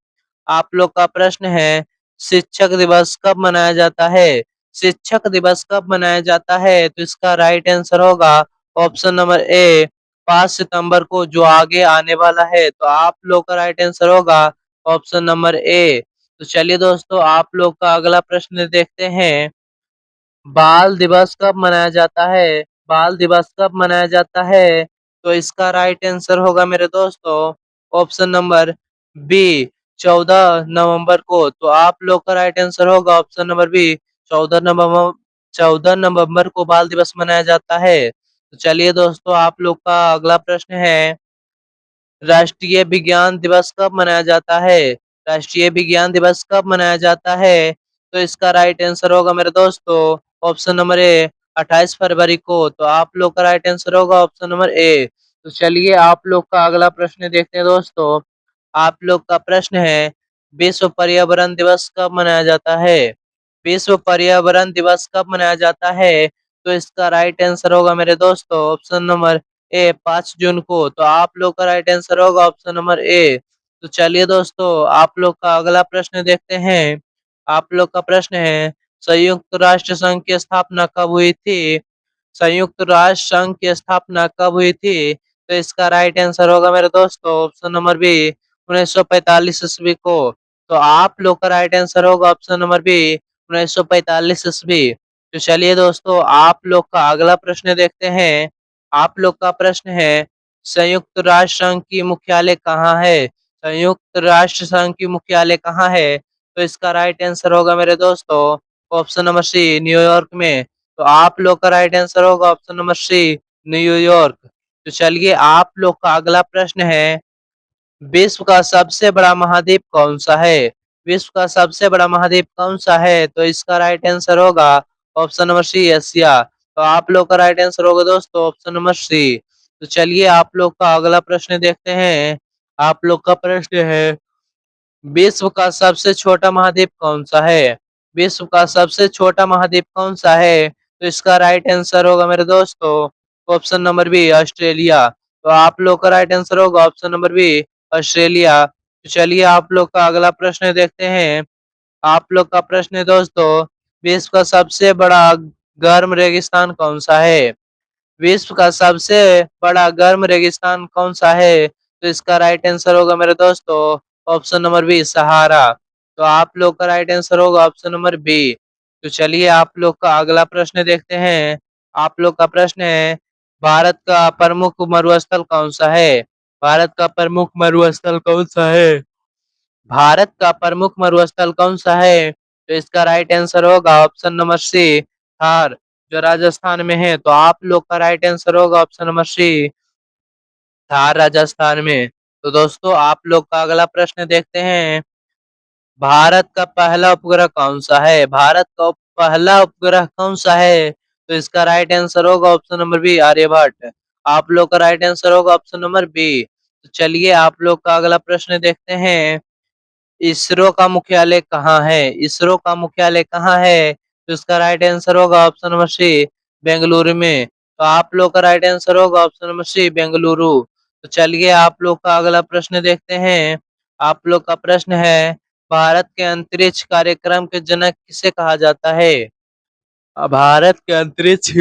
आप लोग का प्रश्न है, शिक्षक दिवस कब मनाया जाता है? शिक्षक दिवस कब मनाया जाता है? तो इसका राइट आंसर होगा ऑप्शन नंबर ए, 5 सितंबर को, जो आगे आने वाला है। तो आप लोग का राइट आंसर होगा ऑप्शन नंबर ए। तो चलिए दोस्तों, आप लोग का अगला प्रश्न देखते हैं। बाल दिवस कब मनाया जाता है? बाल दिवस कब मनाया जाता है? तो इसका राइट आंसर होगा मेरे दोस्तों ऑप्शन नंबर बी, 14 नवंबर को। तो आप लोग का राइट आंसर होगा ऑप्शन नंबर बी, 14 नवंबर। 14 नवंबर को बाल दिवस मनाया जाता है। तो चलिए दोस्तों, आप लोग का अगला प्रश्न है, राष्ट्रीय विज्ञान दिवस कब मनाया जाता है? राष्ट्रीय विज्ञान दिवस कब मनाया जाता है? तो इसका राइट आंसर होगा मेरे दोस्तों ऑप्शन नंबर ए, 28 फरवरी को। तो आप लोग का राइट आंसर होगा ऑप्शन नंबर ए। तो चलिए, आप लोग का अगला प्रश्न देखते हैं दोस्तों। आप लोग का प्रश्न है, विश्व पर्यावरण दिवस कब मनाया जाता है? विश्व पर्यावरण दिवस कब मनाया जाता है? तो इसका राइट आंसर होगा मेरे दोस्तों ऑप्शन नंबर ए, 5 जून को। तो आप लोग का राइट आंसर होगा ऑप्शन नंबर ए। तो चलिए दोस्तों, आप लोग का अगला प्रश्न देखते हैं। आप लोग का प्रश्न है, संयुक्त राष्ट्र संघ की स्थापना कब हुई थी? संयुक्त राष्ट्र संघ की स्थापना कब हुई थी? तो इसका राइट आंसर होगा मेरे दोस्तों ऑप्शन नंबर बी, 1945 ईस्वी को। तो आप लोग का राइट आंसर होगा ऑप्शन नंबर बी, 1945 ईस्वी। तो चलिए दोस्तों, आप लोग का अगला प्रश्न देखते हैं। आप लोग का प्रश्न है, संयुक्त राष्ट्र संघ की मुख्यालय कहाँ है? संयुक्त राष्ट्र संघ की मुख्यालय कहाँ है? तो इसका राइट आंसर होगा मेरे दोस्तों ऑप्शन नंबर सी, न्यूयॉर्क में। तो आप लोग का राइट आंसर होगा ऑप्शन नंबर सी, न्यूयॉर्क। तो चलिए, आप लोग का अगला प्रश्न है, विश्व का सबसे बड़ा महाद्वीप कौन सा है? विश्व का सबसे बड़ा महाद्वीप कौन सा है? तो इसका राइट आंसर होगा ऑप्शन नंबर सी, एशिया। तो आप लोग का राइट आंसर होगा दोस्तों ऑप्शन नंबर सी। तो चलिए, आप लोग का अगला प्रश्न देखते हैं। आप लोग का प्रश्न है, विश्व का सबसे छोटा महाद्वीप कौन सा है? विश्व का सबसे छोटा महाद्वीप कौन सा है? तो इसका राइट आंसर होगा मेरे दोस्तों ऑप्शन नंबर बी, ऑस्ट्रेलिया। तो आप लोग का राइट आंसर होगा ऑप्शन नंबर बी, ऑस्ट्रेलिया। तो चलिए, आप लोग का अगला प्रश्न देखते हैं। आप लोग का प्रश्न है दोस्तों, विश्व का सबसे बड़ा गर्म रेगिस्तान कौन सा है? विश्व का सबसे बड़ा गर्म रेगिस्तान कौन सा है? तो इसका राइट आंसर होगा मेरे दोस्तों ऑप्शन नंबर बी, सहारा। तो आप लोग का राइट आंसर होगा ऑप्शन नंबर बी। तो चलिए आप लोग का अगला प्रश्न देखते हैं। आप लोग का प्रश्न है, भारत का प्रमुख मरुस्थल कौन सा है? भारत का प्रमुख मरुस्थल कौन सा है? भारत का प्रमुख मरुस्थल कौन सा है? तो इसका राइट आंसर होगा ऑप्शन नंबर सी, थार, जो राजस्थान में है। तो आप लोग का राइट आंसर होगा option number C, Thar, Rajasthan में। तो दोस्तों आप लोग का अगला प्रश्न देखते हैं। भारत का पहला उपग्रह कौन सा है? भारत का पहला उपग्रह कौन सा है? तो इसका राइट आंसर होगा ऑप्शन नंबर बी, आर्यभट्ट। आप लोग का राइट आंसर होगा ऑप्शन नंबर बी। तो चलिए आप लोग का अगला प्रश्न देखते हैं। इसरो का मुख्यालय कहाँ है? इसरो का मुख्यालय कहाँ है? तो इसका राइट आंसर होगा ऑप्शन नंबर सी, बेंगलुरु में। तो आप लोग का राइट आंसर होगा ऑप्शन नंबर सी, बेंगलुरु। तो चलिए आप लोग का अगला प्रश्न देखते हैं। आप लोग का प्रश्न है, भारत के अंतरिक्ष कार्यक्रम के जनक किसे कहा जाता है? भारत के अंतरिक्ष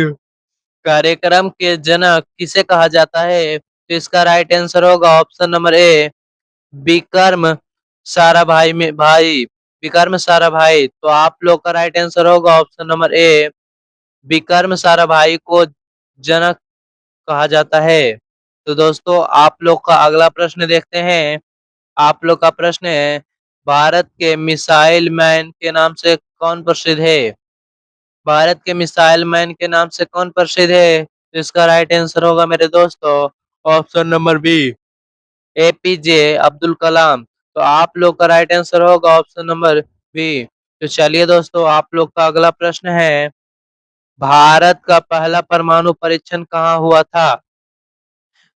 कार्यक्रम के जनक किसे कहा जाता है? तो इसका राइट आंसर होगा ऑप्शन नंबर ए, विक्रम साराभाई में भाई, विक्रम साराभाई। तो आप लोग का राइट आंसर होगा ऑप्शन नंबर ए, विक्रम साराभाई को जनक कहा जाता है। तो दोस्तों आप लोग का अगला प्रश्न देखते हैं। आप लोग का प्रश्न है, भारत के मिसाइल मैन के नाम से कौन प्रसिद्ध है? भारत के मिसाइल मैन के नाम से कौन प्रसिद्ध है? तो इसका राइट आंसर होगा मेरे दोस्तों option number B, APJ Abdul Kalam. तो आप लोग का राइट आंसर होगा ऑप्शन नंबर बी। तो चलिए दोस्तों आप लोग का अगला प्रश्न है, भारत का पहला परमाणु परीक्षण कहाँ हुआ था?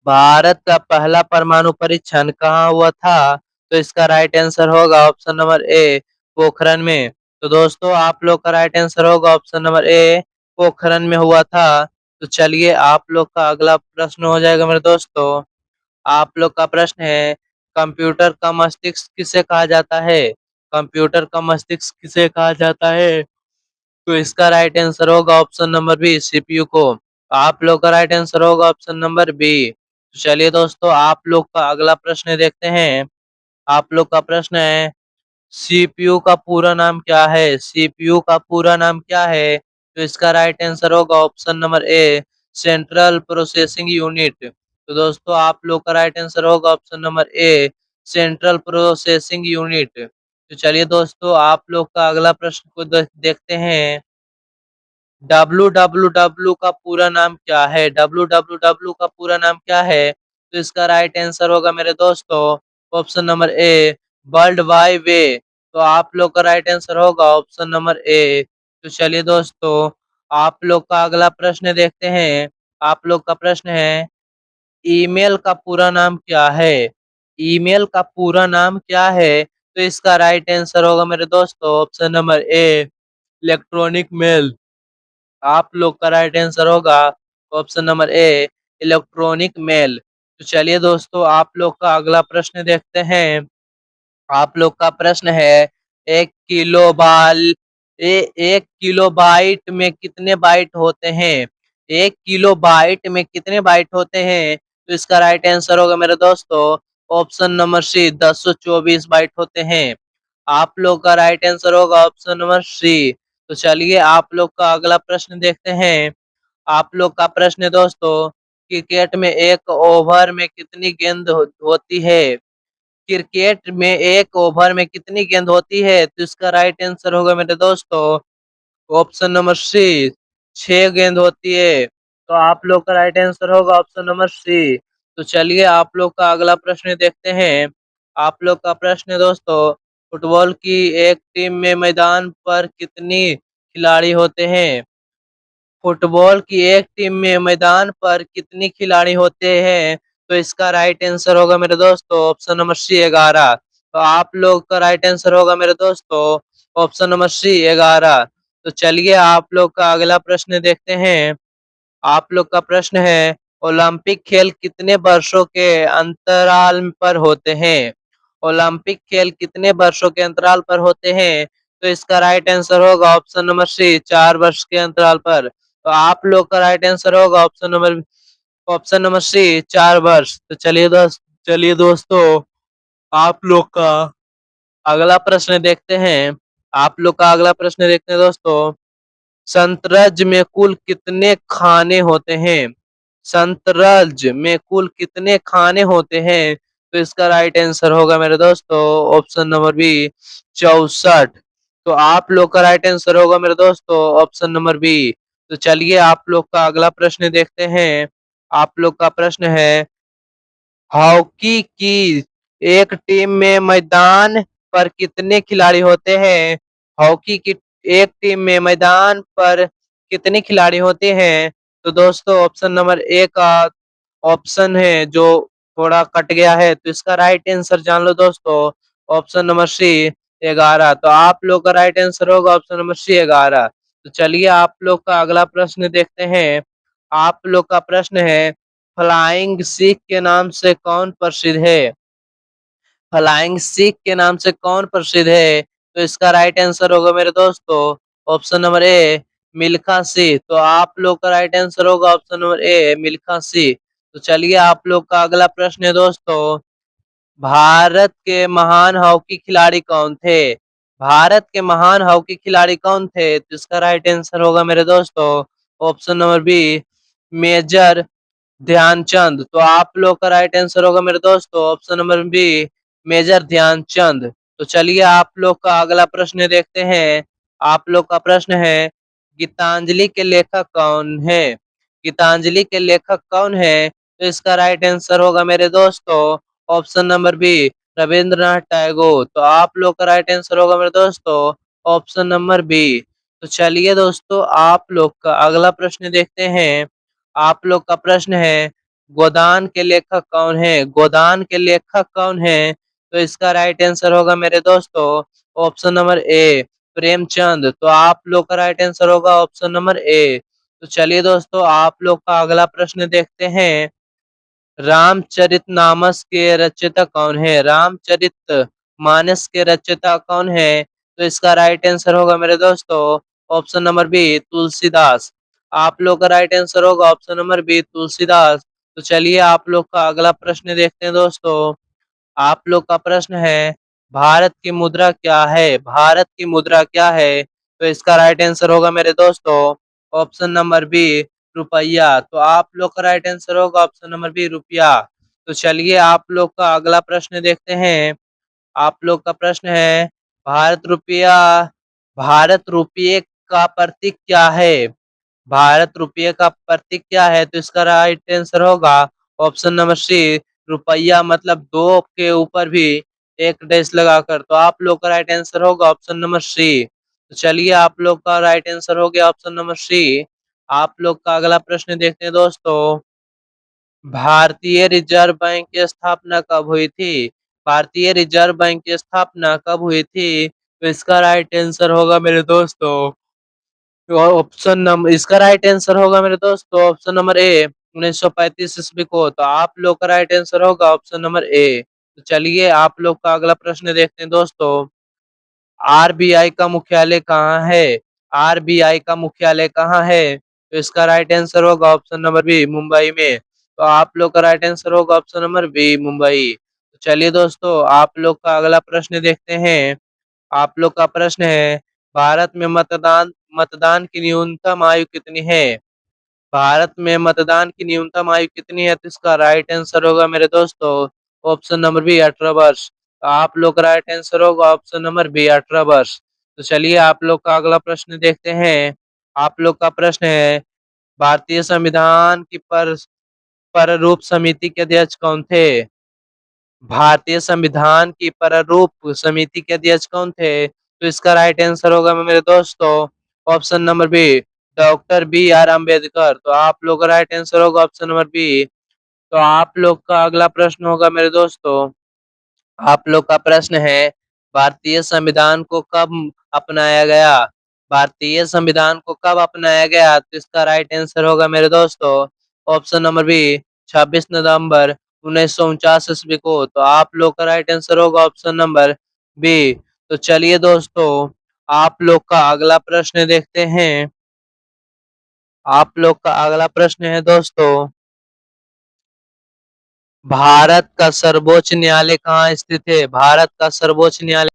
भारत का पहला परमाणु परीक्षण कहाँ हुआ था? तो इसका राइट आंसर होगा ऑप्शन नंबर ए, पोखरण में। तो दोस्तों आप लोग का राइट आंसर होगा ऑप्शन नंबर ए, पोखरण में हुआ था। तो चलिए आप लोग का अगला प्रश्न हो जाएगा मेरे दोस्तों। आप लोग का प्रश्न है, कंप्यूटर का मस्तिष्क किसे कहा जाता है? कंप्यूटर का मस्तिष्क किसे कहा जाता है? तो इसका राइट आंसर होगा ऑप्शन नंबर बी, सीपीयू को। आप लोग का राइट आंसर होगा ऑप्शन नंबर बी। तो चलिए दोस्तों आप लोग का अगला प्रश्न देखते हैं। आप लोग का प्रश्न है, सीपीयू का पूरा नाम क्या है? सीपीयू का पूरा नाम क्या है? तो इसका राइट आंसर होगा ऑप्शन नंबर ए, सेंट्रल प्रोसेसिंग यूनिट। तो दोस्तों आप लोग का राइट आंसर होगा ऑप्शन नंबर ए, सेंट्रल प्रोसेसिंग यूनिट। तो चलिए दोस्तों आप लोग का अगला प्रश्न को देखते हैं। www का पूरा नाम क्या है? www का पूरा नाम क्या है? तो इसका राइट आंसर होगा मेरे दोस्तों option number A, world wide web. तो आप लोग का राइट आंसर होगा ऑप्शन नंबर ए। तो चलिए दोस्तों आप लोग का अगला प्रश्न देखते हैं। आप लोग का प्रश्न है, ईमेल का पूरा नाम क्या है? ईमेल का पूरा नाम क्या है? तो इसका राइट आंसर होगा मेरे दोस्तों option number A, electronic mail. आप लोग का राइट आंसर होगा option number A, electronic mail. तो चलिए दोस्तों आप लोग का अगला प्रश्न देखते हैं। आप लोग का प्रश्न है, एक किलो बाल एक किलो बाइट में कितने बाइट होते हैं? एक किलो बाइट में कितने बाइट होते हैं? तो इसका राइट आंसर होगा मेरे दोस्तों ऑप्शन नंबर सी, 1024 बाइट होते हैं। आप लोग का राइट आंसर होगा ऑप्शन नंबर सी। तो चलिए आप लोग का अगला प्रश्न देखते हैं। आप लोग का प्रश्न है दोस्तों, क्रिकेट में एक ओवर में कितनी गेंद होती है? क्रिकेट में एक ओवर में कितनी गेंद होती है? तो इसका राइट आंसर होगा मेरे दोस्तों ऑप्शन नंबर सी, 6 गेंद होती है। तो आप लोग का राइट आंसर होगा ऑप्शन नंबर सी। तो चलिए आप लोग का अगला प्रश्न देखते हैं। आप लोग का प्रश्न है दोस्तों, फुटबॉल की एक टीम में मैदान पर कितनी खिलाड़ी होते हैं? फुटबॉल की एक टीम में मैदान पर कितने खिलाड़ी होते हैं? तो इसका राइट आंसर होगा मेरे दोस्तों ऑप्शन नंबर सी, 11। तो आप लोग का राइट आंसर होगा मेरे दोस्तों ऑप्शन नंबर सी, 11। तो चलिए आप लोग का अगला प्रश्न देखते हैं। आप लोग का प्रश्न है, ओलंपिक खेल कितने वर्षों के अंतराल पर होते हैं? ओलंपिक खेल कितने वर्षों के अंतराल पर होते हैं? तो इसका राइट आंसर होगा ऑप्शन नंबर सी, 4 वर्ष के अंतराल पर। तो आप लोग का राइट आंसर होगा ऑप्शन नंबर सी, 4 वर्ष। तो चलिए दोस्तों, आप लोग का अगला प्रश्न देखते हैं। आप लोग का अगला प्रश्न देखते हैं दोस्तों। शतरंज में कुल कितने खाने होते हैं? शतरंज में कुल कितने खाने होते हैं? तो इसका राइट आंसर होगा मेरे दोस्तों ऑप्शन नंबर बी, 64। तो आप लोग का राइट आंसर होगा मेरे दोस्तों ऑप्शन नंबर बी। तो चलिए आप लोग का अगला प्रश्न देखते हैं। आप लोग का प्रश्न है, हॉकी की एक टीम में मैदान पर कितने खिलाड़ी होते हैं? हॉकी की एक टीम में मैदान पर कितने खिलाड़ी होते हैं? तो दोस्तों ऑप्शन नंबर ए का ऑप्शन है जो थोड़ा कट गया है, तो इसका राइट आंसर जान लो दोस्तों, ऑप्शन नंबर सी, 11। तो आप लोग का राइट आंसर होगा ऑप्शन नंबर सी, 11। तो चलिए आप लोग का अगला प्रश्न देखते हैं। आप लोग का प्रश्न है, फ्लाइंग सिख के नाम से कौन प्रसिद्ध है? फ्लाइंग सिख के नाम से कौन प्रसिद्ध है? तो इसका राइट आंसर होगा मेरे दोस्तों ऑप्शन नंबर ए, मिल्खा सिंह। तो आप लोग का राइट आंसर होगा ऑप्शन नंबर ए, मिल्खा सिंह। तो चलिए आप लोग का अगला प्रश्न है दोस्तों, भारत के महान हॉकी खिलाड़ी कौन थे? भारत के महान हॉकी खिलाड़ी कौन थे? तो इसका राइट आंसर होगा मेरे दोस्तों option number B, Major Dhyanchand. तो आप लोग का राइट आंसर होगा मेरे दोस्तों option number B, Major Dhyanchand. तो चलिए आप लोग का अगला प्रश्न देखते हैं। आप लोग का प्रश्न है, गीतांजलि के लेखक कौन है? गीतांजलि के लेखक कौन है? तो इसका राइट आंसर होगा मेरे दोस्तों option number B, Rabindranath Tagore. तो आप लोग का राइट आंसर होगा मेरे दोस्तों ऑप्शन नंबर बी। तो चलिए दोस्तों आप लोग का अगला प्रश्न देखते हैं। आप लोग का प्रश्न है, गोदान के लेखक कौन है? गोदान के लेखक कौन है? तो इसका राइट आंसर होगा मेरे दोस्तों ऑप्शन नंबर ए, प्रेमचंद। तो आप लोग का राइट आंसर होगा ऑप्शन नंबर ए। तो चलिए दोस्तों आप लोग का अगला प्रश्न देखते हैं। रामचरितमानस के रचयिता कौन है? रामचरित मानस के रचयिता कौन है? तो इसका राइट आंसर होगा मेरे दोस्तों ऑप्शन नंबर बी, तुलसीदास। आप लोग का राइट आंसर होगा ऑप्शन नंबर बी, तुलसीदास। तो चलिए आप लोग का अगला प्रश्न देखते हैं दोस्तों। आप लोग का प्रश्न है, भारत की मुद्रा क्या है? भारत की मुद्रा क्या है? तो इसका राइट आंसर होगा मेरे दोस्तों ऑप्शन नंबर बी, रुपया। तो आप लोग का राइट आंसर होगा ऑप्शन नंबर बी, रुपया। तो चलिए आप लोग का अगला प्रश्न देखते हैं। आप लोग का प्रश्न है, भारत रुपया भारत रुपये का प्रतीक क्या है? भारत रुपये का प्रतीक क्या है? तो इसका राइट आंसर होगा ऑप्शन नंबर सी, रुपया, मतलब दो के ऊपर भी एक डैश लगाकर। तो आप लोग का राइट आंसर होगा ऑप्शन नंबर सी। तो चलिए आप लोग का राइट आंसर हो गया ऑप्शन नंबर सी। आप लोग का अगला प्रश्न देखते हैं दोस्तों। भारतीय रिजर्व बैंक की स्थापना कब हुई थी? भारतीय रिजर्व बैंक की स्थापना कब हुई थी? तो इसका राइट आंसर होगा मेरे दोस्तों ऑप्शन नंबर इसका राइट आंसर होगा मेरे दोस्तों ऑप्शन नंबर ए, 1935 ईस्वी को। तो आप लोग का राइट आंसर होगा ऑप्शन नंबर ए। तो चलिए आप लोग का अगला प्रश्न देखते हैं दोस्तों। आरबीआई का मुख्यालय कहाँ है? आरबीआई का मुख्यालय कहाँ है? तो इसका राइट आंसर होगा ऑप्शन नंबर बी, मुंबई में। तो आप लोग का राइट आंसर होगा ऑप्शन नंबर बी, मुंबई। तो चलिए दोस्तों आप लोग का अगला प्रश्न देखते हैं। आप लोग का प्रश्न है, भारत में मतदान मतदान की न्यूनतम आयु कितनी है? भारत में मतदान की न्यूनतम आयु कितनी है? तो इसका राइट आंसर होगा मेरे दोस्तों ऑप्शन नंबर बी, 18 वर्ष। तो आप लोग का राइट आंसर होगा ऑप्शन नंबर बी, 18 वर्ष। तो चलिए आप लोग का अगला प्रश्न देखते हैं। आप लोग का प्रश्न है, भारतीय संविधान की प्रारूप समिति के अध्यक्ष कौन थे? भारतीय संविधान की प्रारूप समिति के अध्यक्ष कौन थे? तो इसका राइट आंसर होगा मेरे दोस्तों option number B, doctor B R Ambedkar. तो आप लोग का राइट आंसर होगा ऑप्शन नंबर बी। तो आप लोग का अगला प्रश्न होगा मेरे दोस्तों। आप लोग का प्रश्न है, भारतीय संविधान को कब अपनाया गया? भारतीय संविधान को कब अपनाया गया? तो इसका राइट आंसर होगा मेरे दोस्तों ऑप्शन नंबर बी, 26 नवंबर 1949 ईस्वी को। तो आप लोग का राइट आंसर होगा ऑप्शन नंबर बी। तो चलिए दोस्तों आप लोग का अगला प्रश्न देखते हैं। आप लोग का अगला प्रश्न है दोस्तों, भारत का सर्वोच्च न्यायालय कहाँ स्थित है? भारत का सर्वोच्च न्यायालय